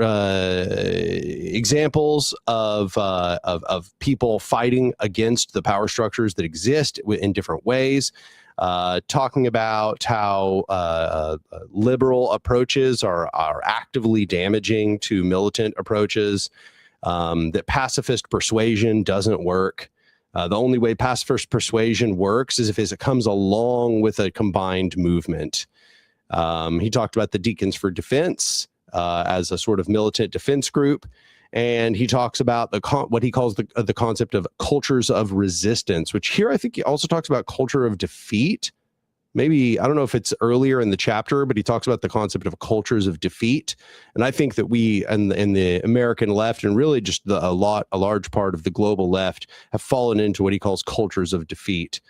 examples of people fighting against the power structures that exist in different ways. Talking about how liberal approaches are actively damaging to militant approaches. That pacifist persuasion doesn't work. The only way pacifist persuasion works is if it comes along with a combined movement. He talked about the Deacons for Defense as a sort of militant defense group, and he talks about what he calls the concept of cultures of resistance, which here I think he also talks about culture of defeat. Maybe, I don't know if it's earlier in the chapter, but he talks about the concept of cultures of defeat. And I think that we and the American left, and really just a large part of the global left, have fallen into what he calls cultures of defeat.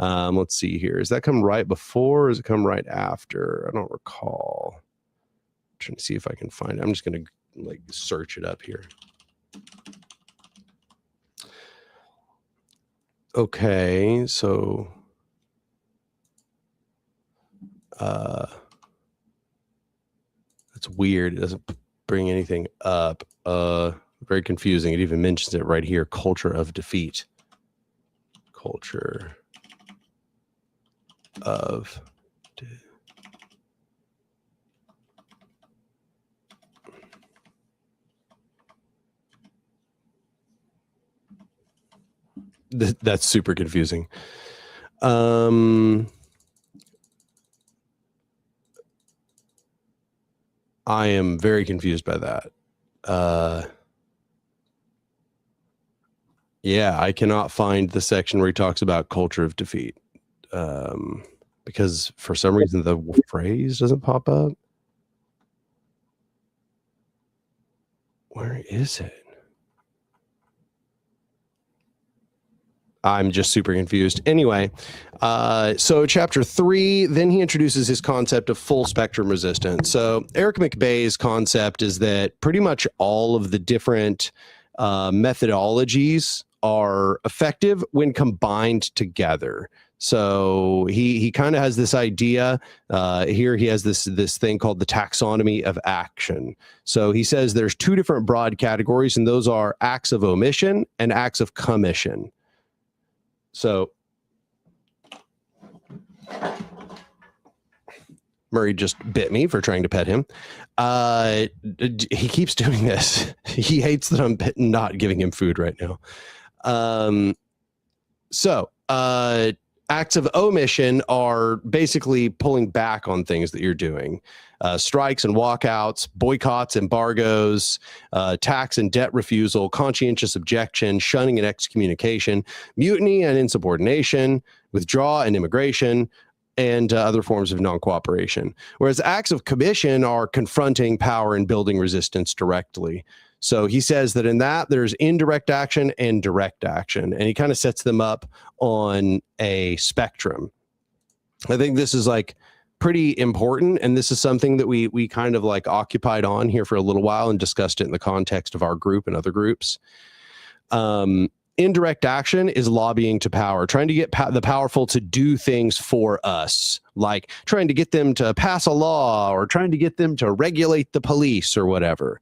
Let's see here. Does that come right before or does it come right after? I don't recall. I'm trying to see if I can find it. I'm just going to like search it up here. Okay, so that's weird. It doesn't bring anything up. Very confusing. It even mentions it right here. Culture of defeat. Culture of that's super confusing. I am very confused by that. Yeah, I cannot find the section where he talks about culture of defeat. Because for some reason the phrase doesn't pop up. Where is it? I'm just super confused. Anyway, so chapter 3, then he introduces his concept of full spectrum resistance. So Eric McBay's concept is that pretty much all of the different methodologies are effective when combined together. So he kind of has this idea here. He has this thing called the taxonomy of action. So he says there's 2 different broad categories, and those are acts of omission and acts of commission. So Murray just bit me for trying to pet him. He keeps doing this. He hates that I'm not giving him food right now. Acts of omission are basically pulling back on things that you're doing. Strikes and walkouts, boycotts, embargoes, tax and debt refusal, conscientious objection, shunning and excommunication, mutiny and insubordination, withdrawal and immigration, and other forms of non-cooperation. Whereas acts of commission are confronting power and building resistance directly. So he says that in that there's indirect action and direct action, and he kind of sets them up on a spectrum. I think this is like pretty important, and this is something that we kind of like occupied on here for a little while and discussed it in the context of our group and other groups. indirect action is lobbying to power, trying to get the powerful to do things for us, like trying to get them to pass a law or trying to get them to regulate the police or whatever.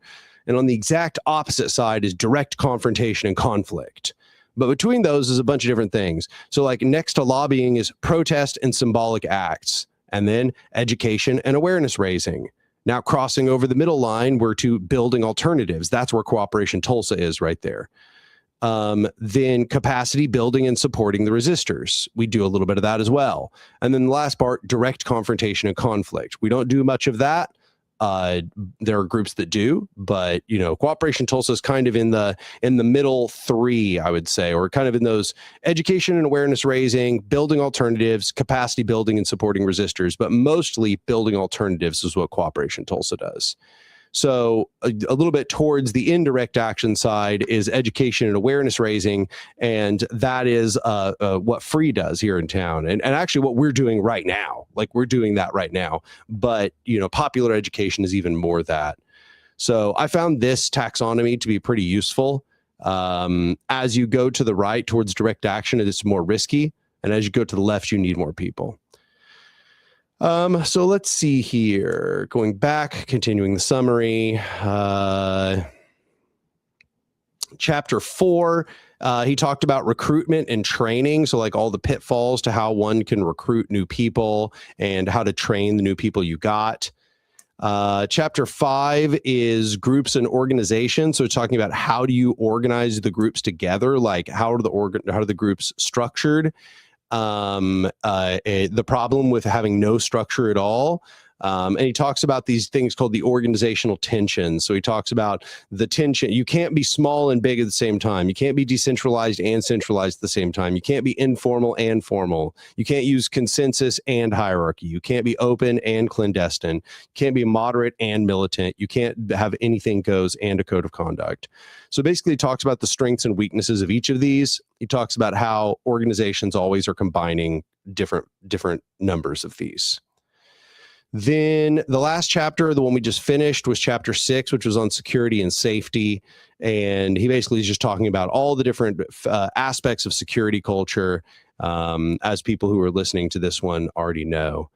And on the exact opposite side is direct confrontation and conflict. But between those is a bunch of different things. So like next to lobbying is protest and symbolic acts, and then education and awareness raising. Now crossing over the middle line, we're to building alternatives. That's where Cooperation Tulsa is right there. Then capacity building and supporting the resistors. We do a little bit of that as well. And then the last part, direct confrontation and conflict. We don't do much of that. There are groups that do, but you know, Cooperation Tulsa is kind of in the middle three, I would say, or kind of in those education and awareness raising, building alternatives, capacity building and supporting resistors, but mostly building alternatives is what Cooperation Tulsa does. So a little bit towards the indirect action side is education and awareness raising, and that is what Free does here in town, and actually what we're doing right now. Like we're doing that right now, but you know, popular education is even more that. So I found this taxonomy to be pretty useful. As you go to the right towards direct action, it's more risky, and as you go to the left, you need more people. So let's see here. Going back, continuing the summary. Chapter 4, he talked about recruitment and training. So like all the pitfalls to how one can recruit new people and how to train the new people you got. Chapter 5 is groups and organizations. So it's talking about how do you organize the groups together? Like how are the groups structured? The problem with having no structure at all. And he talks about these things called the organizational tension. So he talks about the tension. You can't be small and big at the same time. You can't be decentralized and centralized at the same time. You can't be informal and formal. You can't use consensus and hierarchy. You can't be open and clandestine. You can't be moderate and militant. You can't have anything goes and a code of conduct. So basically he talks about the strengths and weaknesses of each of these. He talks about how organizations always are combining different numbers of these. Then the last chapter, the one we just finished, was chapter 6, which was on security and safety. And he basically is just talking about all the different aspects of security culture, as people who are listening to this one already know.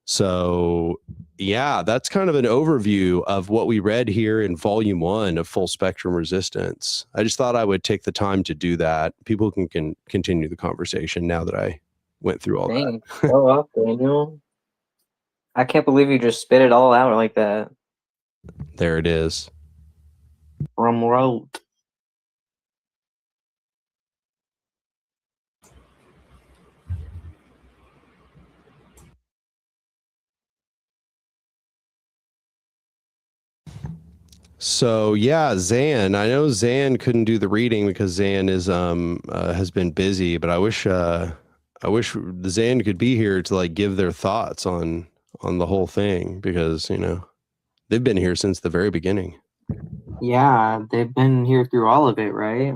So yeah, that's kind of an overview of what we read here in volume 1 of Full Spectrum Resistance. I just thought I would take the time to do that. People can continue the conversation now that I went through all that. Go up, Daniel. I can't believe you just spit it all out like that. There it is. Drum roll. So yeah, Zan. I know Zan couldn't do the reading because Zan is has been busy, but I wish Zan could be here to like give their thoughts on the whole thing, because you know they've been here since the very beginning. Yeah, they've been here through all of it, right?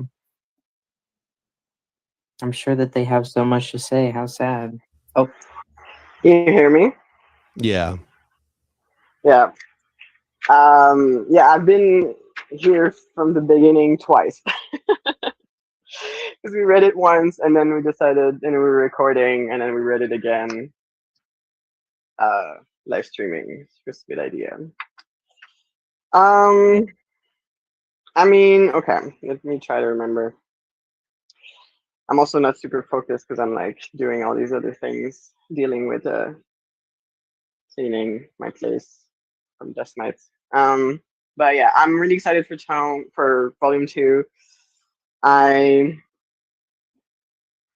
I'm sure that they have so much to say. How sad. Oh, Can you hear me? Yeah. Yeah. Yeah, I've been here from the beginning twice. Because we read it once and then we decided, and we were recording, and then we read it again. Live streaming is just a good idea. I mean, okay, let me try to remember. I'm also not super focused because I'm like doing all these other things, dealing with cleaning my place from dust mites. But yeah, I'm really excited for volume 2. I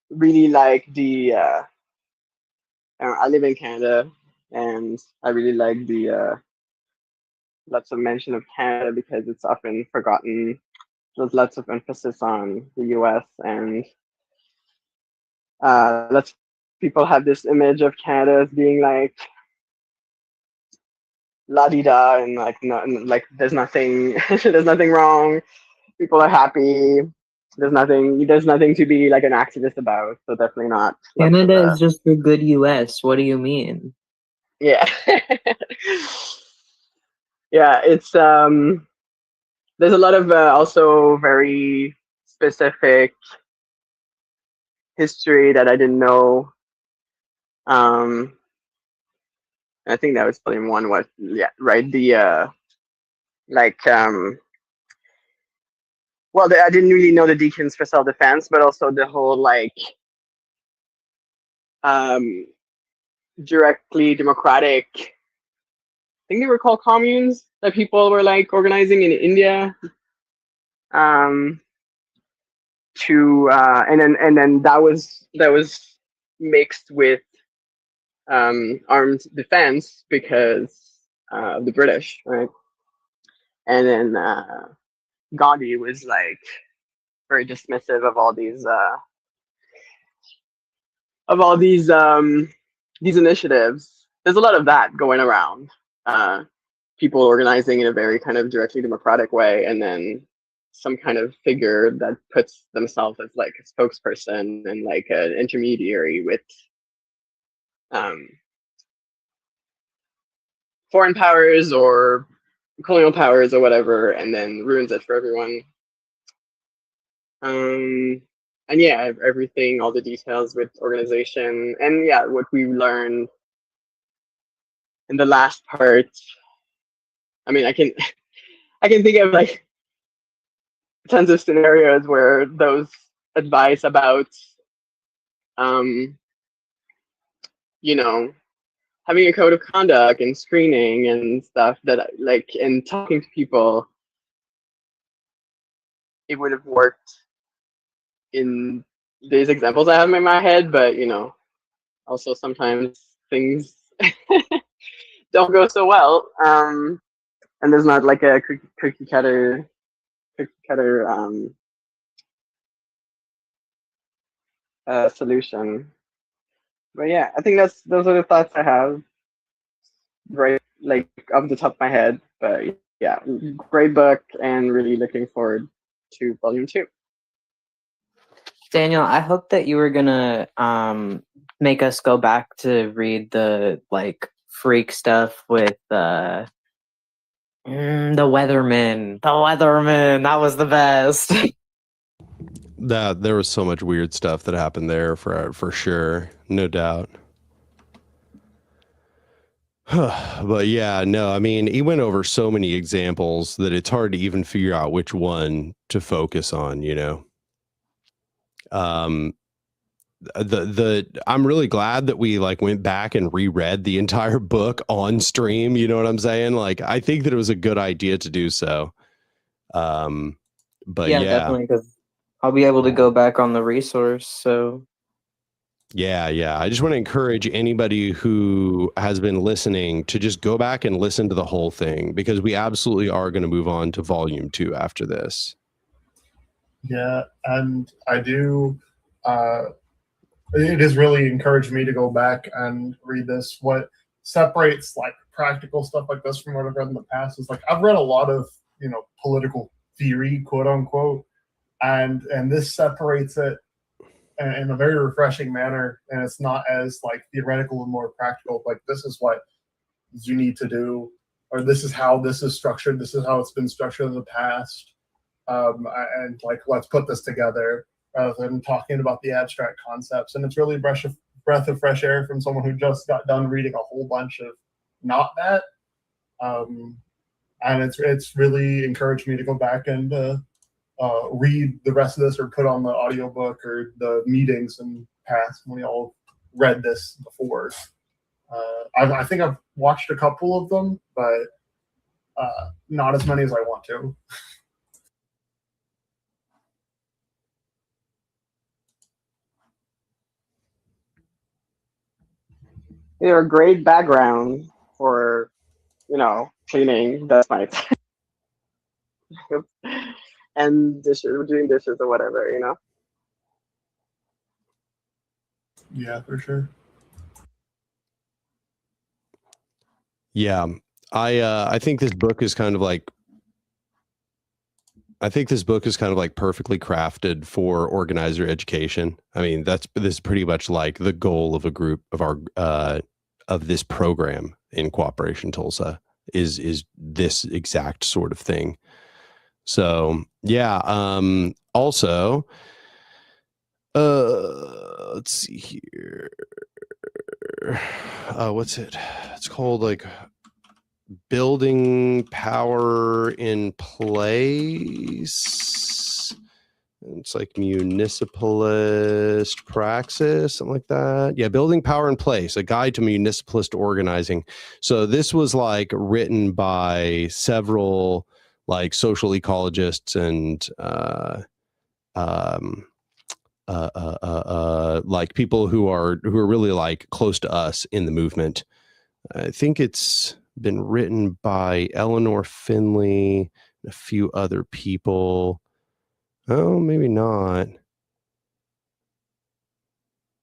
really like the I live in Canada, and I really like the lots of mention of Canada because it's often forgotten. There's lots of emphasis on the US, and lots of people have this image of Canada as being like la-di-da and like like there's nothing there's nothing wrong. People are happy. There's nothing to be like an activist about. So definitely not. Canada is just the good US. What do you mean? Yeah. Yeah, it's there's a lot of also very specific history that I didn't know. I think that was volume one. What? Yeah, right. The like well, I didn't really know the deacons for self-defense, but also the whole like um directly democratic. I think they were called communes that people were like organizing in India. To and then that was mixed with armed defense because of the British, right? And then Gandhi was like very dismissive of all these initiatives. There's a lot of that going around. People organizing in a very kind of directly democratic way, and then some kind of figure that puts themselves as like a spokesperson and like an intermediary with foreign powers or colonial powers or whatever, and then ruins it for everyone. And yeah, everything, all the details with organization, and yeah, what we learned in the last part. I mean, I can think of like tons of scenarios where those advice about you know, having a code of conduct and screening and stuff that like and talking to people, it would have worked in these examples I have in my head, but also sometimes things don't go so well. And there's not like a cookie cutter solution. But yeah, I think those are the thoughts I have right like off the top of my head. But yeah, great book and really looking forward to volume 2. Daniel, I hope that you were gonna make us go back to read the like freak stuff with the weatherman. The weatherman, that was the best. That there was so much weird stuff that happened there for sure, no doubt. But yeah, no, I mean, he went over so many examples that it's hard to even figure out which one to focus on, I'm really glad that we like went back and reread the entire book on stream, you know what I'm saying? Like I think that it was a good idea to do so. But yeah, definitely, because I'll be able to go back on the resource. So yeah. I just want to encourage anybody who has been listening to just go back and listen to the whole thing, because we absolutely are going to move on to volume 2 after this. Yeah, and I do. It has really encouraged me to go back and read this. What separates like practical stuff like this from what I've read in the past is like I've read a lot of political theory, quote unquote, and this separates it in a very refreshing manner, and it's not as like theoretical and more practical. Like this is what you need to do, or this is how this is structured. This is how it's been structured in the past, and like let's put this together rather than talking about the abstract concepts. And it's really a breath of fresh air from someone who just got done reading a whole bunch of not that. And it's really encouraged me to go back and read the rest of this, or put on the audiobook or the meetings and past when we all read this before. I think I've watched a couple of them, but not as many as I want to. They're a great background for cleaning dust mites and doing dishes or whatever. Yeah, for sure. Yeah. I think this book is kind of like perfectly crafted for organizer education. I mean, this is pretty much like the goal of a group of this program in Cooperation Tulsa is this exact sort of thing. So yeah. Also, Let's see here. What's it? It's called like building power in place. It's like municipalist praxis, something like that. Yeah, building power in place, a guide to municipalist organizing. So this was like written by several like social ecologists and like people who are really like close to us in the movement. I think it's been written by Eleanor Finley and a few other people. Oh, maybe not.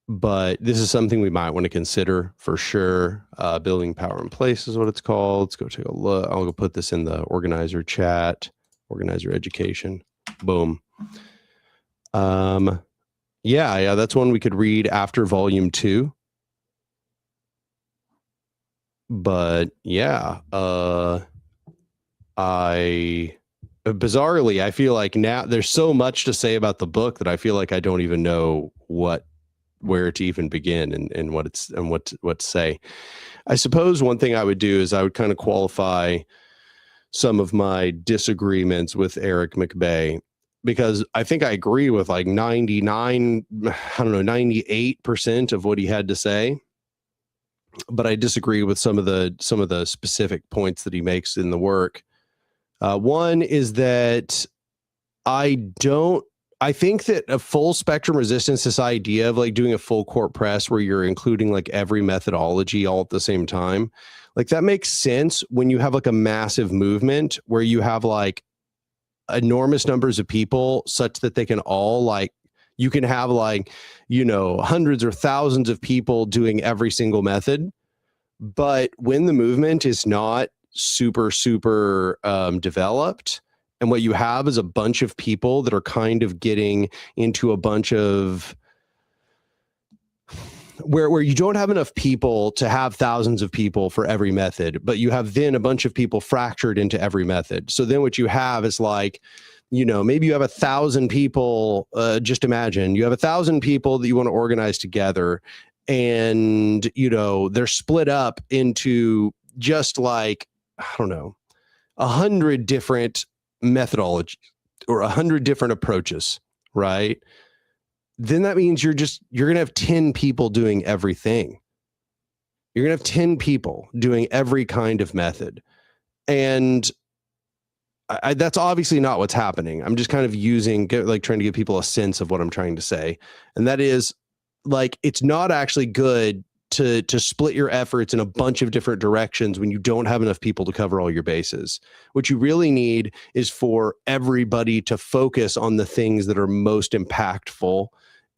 But this is something we might want to consider for sure. Building power in place is what it's called. Let's go take a look. I'll go put this in the organizer chat, organizer education. Boom. Yeah, that's one we could read after volume 2. But yeah, bizarrely, I feel like now there's so much to say about the book that I feel like I don't even know where to even begin and what to say. I suppose one thing I would do is I would kind of qualify some of my disagreements with Eric McBay, because I think I agree with like 98% of what he had to say, but I disagree with some of the specific points that he makes in the work. One is that I think that a full spectrum resistance, this idea of like doing a full court press where you're including like every methodology all at the same time, like that makes sense when you have like a massive movement where you have like enormous numbers of people such that they can all like, you can have like, hundreds or thousands of people doing every single method. But when the movement is not super developed, and what you have is a bunch of people that are kind of getting into a bunch of where you don't have enough people to have thousands of people for every method, but you have then a bunch of people fractured into every method. So then what you have is like, maybe you have 1,000 people. Just imagine you have 1,000 people that you want to organize together, and they're split up into just like, I don't know, 100 different methodologies or 100 different approaches, right? Then that means you're going to have 10 people doing everything. You're going to have 10 people doing every kind of method. And that's obviously not what's happening. I'm just kind of trying to give people a sense of what I'm trying to say. And that is like, it's not actually good to split your efforts in a bunch of different directions when you don't have enough people to cover all your bases. What you really need is for everybody to focus on the things that are most impactful.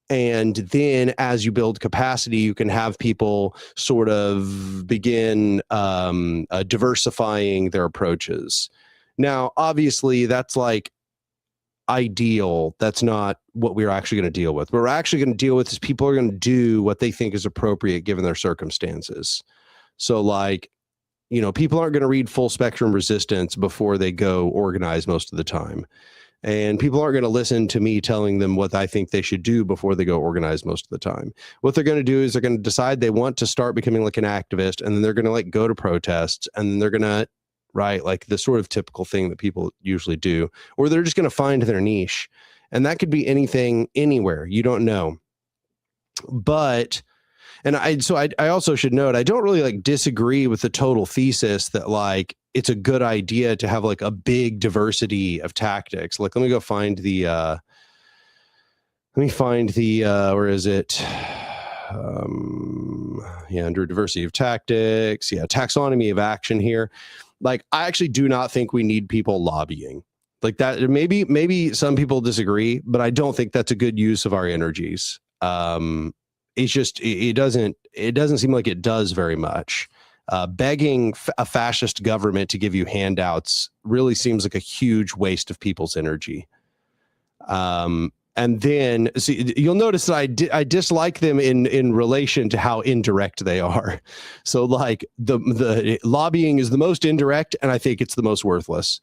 And then as you build capacity, you can have people sort of begin diversifying their approaches. Now, obviously, that's like ideal. That's not what we're actually going to deal with. What we're actually going to deal with is people are going to do what they think is appropriate given their circumstances. So like, people aren't going to read full spectrum resistance before they go organize most of the time. And people aren't going to listen to me telling them what I think they should do before they go organize most of the time. What they're going to do is they're going to decide they want to start becoming like an activist, and then they're going to like go to protests, and then they're going to, right, like the sort of typical thing that people usually do, or they're just going to find their niche. And that could be anything, anywhere. You don't know. But, and I also should note, I don't really like disagree with the total thesis that like, it's a good idea to have like a big diversity of tactics. Like, let me go find where is it? Under diversity of tactics. Yeah. Taxonomy of action here. Like, I actually do not think we need people lobbying like that. Maybe some people disagree, but I don't think that's a good use of our energies. It's just, it doesn't seem like it does very much. Begging a fascist government to give you handouts really seems like a huge waste of people's energy. And then see, you'll notice that I dislike them in relation to how indirect they are. So like the lobbying is the most indirect, and I think it's the most worthless.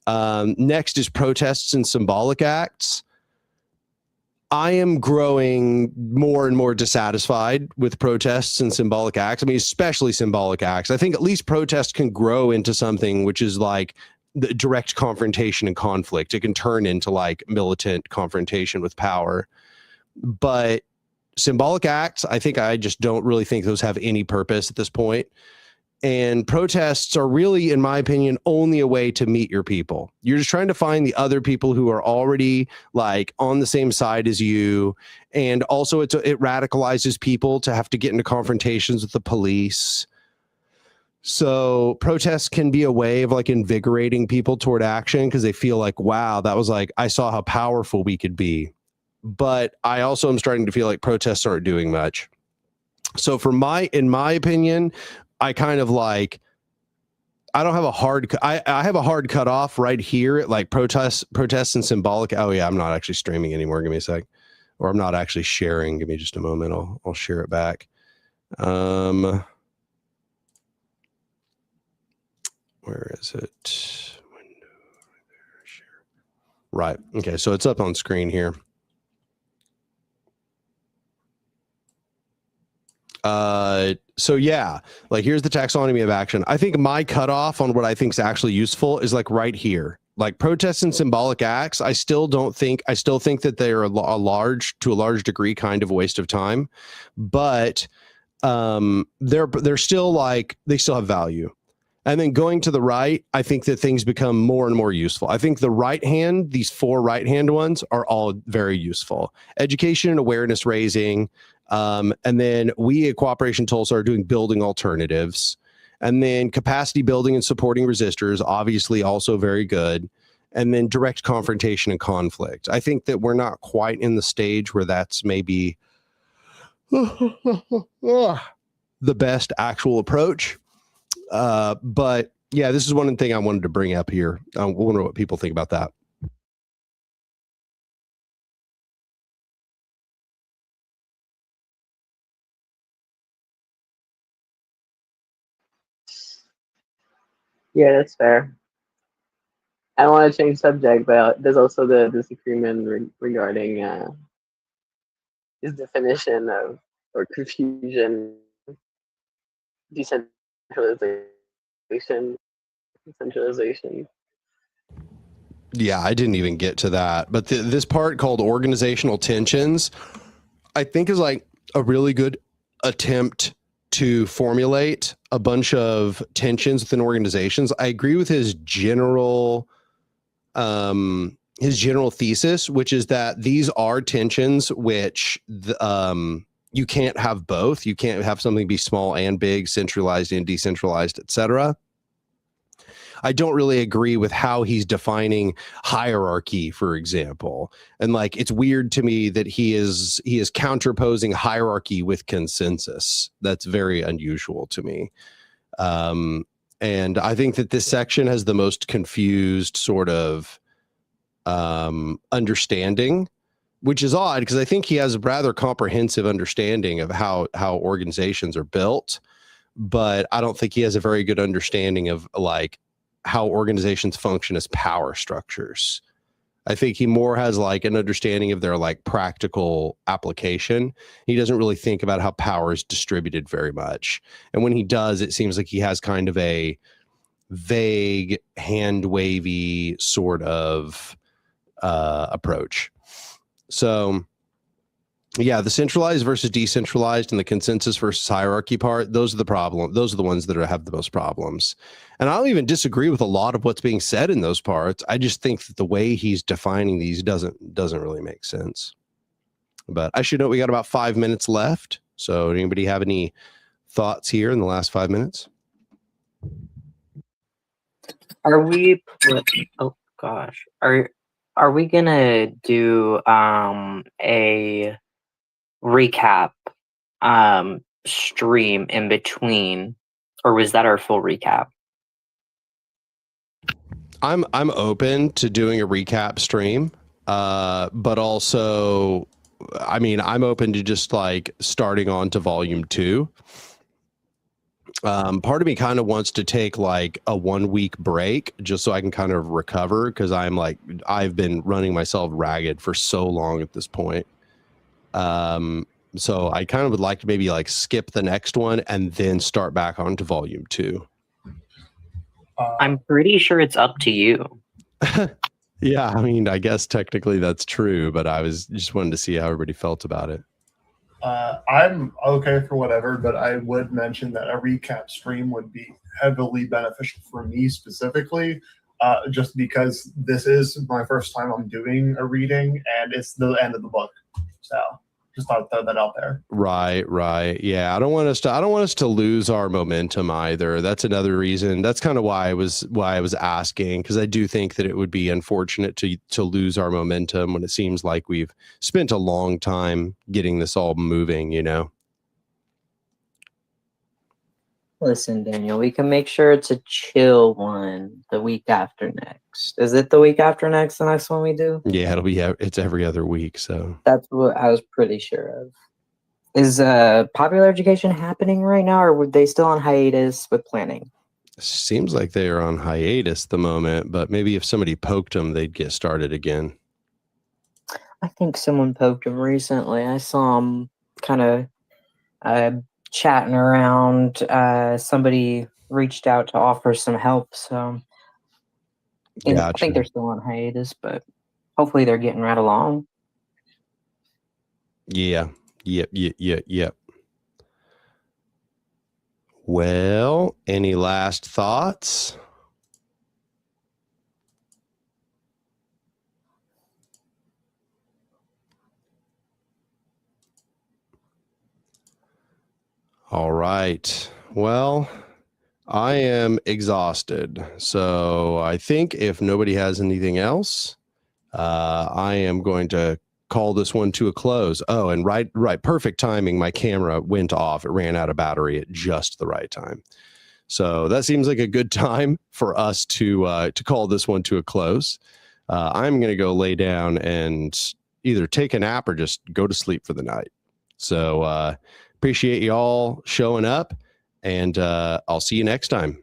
Next is protests and symbolic acts. I am growing more and more dissatisfied with protests and symbolic acts. I mean, especially symbolic acts. I think at least protest can grow into something which is like the direct confrontation and conflict. It can turn into like militant confrontation with power. But symbolic acts, I just don't really think those have any purpose at this point. And protests are really, in my opinion, only a way to meet your people. You're just trying to find the other people who are already like on the same side as you. And also it radicalizes people to have to get into confrontations with the police. So protests can be a way of like invigorating people toward action because they feel like, wow, that was like, I saw how powerful we could be. But I also am starting to feel like protests aren't doing much. So in my opinion, I kind of like, I don't have a hard, I have a hard cutoff right here at like protests and symbolic. Oh yeah, I'm not actually streaming anymore. Give me a sec. Or I'm not actually sharing. Give me just a moment. I'll share it back. Where is it? Window right there, share. Right. Okay. So it's up on screen here. So yeah, like here's the taxonomy of action. I think my cutoff on what I think is actually useful is like right here, like protests and symbolic acts. I still think that they are to a large degree kind of a waste of time, but they're still like, they still have value. And then going to the right, I think that things become more and more useful. I think the right hand, these 4 right hand ones are all very useful. Education and awareness raising. And then we at Cooperation Tulsa are doing building alternatives. And then capacity building and supporting resistors, obviously also very good. And then direct confrontation and conflict. I think that we're not quite in the stage where that's maybe the best actual approach. But yeah, this is one thing I wanted to bring up here. I wonder what people think about that. Yeah, that's fair. I don't want to change subject, but there's also the disagreement regarding his definition of or confusion, decentralization. Yeah, I didn't even get to that. But this part called organizational tensions, I think is like a really good attempt to formulate a bunch of tensions within organizations. I agree with his general thesis, which is that these are tensions which you can't have both. You can't have something be small and big, centralized and decentralized, etc. I don't really agree with how he's defining hierarchy, for example. And like, it's weird to me that he is counterposing hierarchy with consensus. That's very unusual to me. And I think that this section has the most confused sort of understanding, which is odd because I think he has a rather comprehensive understanding of how organizations are built, but I don't think he has a very good understanding of like how organizations function as power structures. I think he more has like an understanding of their like practical application. He doesn't really think about how power is distributed very much. And when he does, it seems like he has kind of a vague, hand wavy sort of approach. So yeah, the centralized versus decentralized and the consensus versus hierarchy part, those are the problem. Those are the ones that have the most problems. And I don't even disagree with a lot of what's being said in those parts. I just think that the way he's defining these doesn't really make sense. But I should note we got about 5 minutes left. So anybody have any thoughts here in the last 5 minutes? Are we? Oh gosh, are we gonna do a recap stream in between, or was that our full recap? I'm open to doing a recap stream, but also, I mean, I'm open to just like starting on to volume 2. Part of me kind of wants to take like a 1 week break just so I can kind of recover because I've been running myself ragged for so long at this point. So I kind of would like to maybe like skip the next one and then start back onto volume 2. I'm pretty sure it's up to you. Yeah, I mean, I guess technically that's true, but I was just wanted to see how everybody felt about it. I'm okay for whatever, but I would mention that a recap stream would be heavily beneficial for me specifically, just because this is my first time I'm doing a reading and it's the end of the book. So just thought I'd throw that out there. Right. Yeah, I don't want us to lose our momentum either. That's another reason. That's kind of why I was asking, because I do think that it would be unfortunate to lose our momentum when it seems like we've spent a long time getting this all moving, you know. Listen, Daniel, we can make sure it's a chill one the week after next. Is it the week after next, the next one we do? Yeah, it's every other week, so That's what I was pretty sure of. Is popular education happening right now, or were they still on hiatus with planning? seems like they are on hiatus at the moment, but maybe if somebody poked them, they'd get started again. I think someone poked him recently. I saw him kind of chatting around. Somebody reached out to offer some help, so I Gotcha. think they're still on hiatus, but hopefully they're getting right along. Yeah. Yep. Well, any last thoughts? All right. Well, I am exhausted. So I think if nobody has anything else, I am going to call this one to a close. Oh, and right. Perfect timing. My camera went off. It ran out of battery at just the right time. So that seems like a good time for us to call this one to a close. I'm going to go lay down and either take a nap or just go to sleep for the night. So appreciate you all showing up, and I'll see you next time.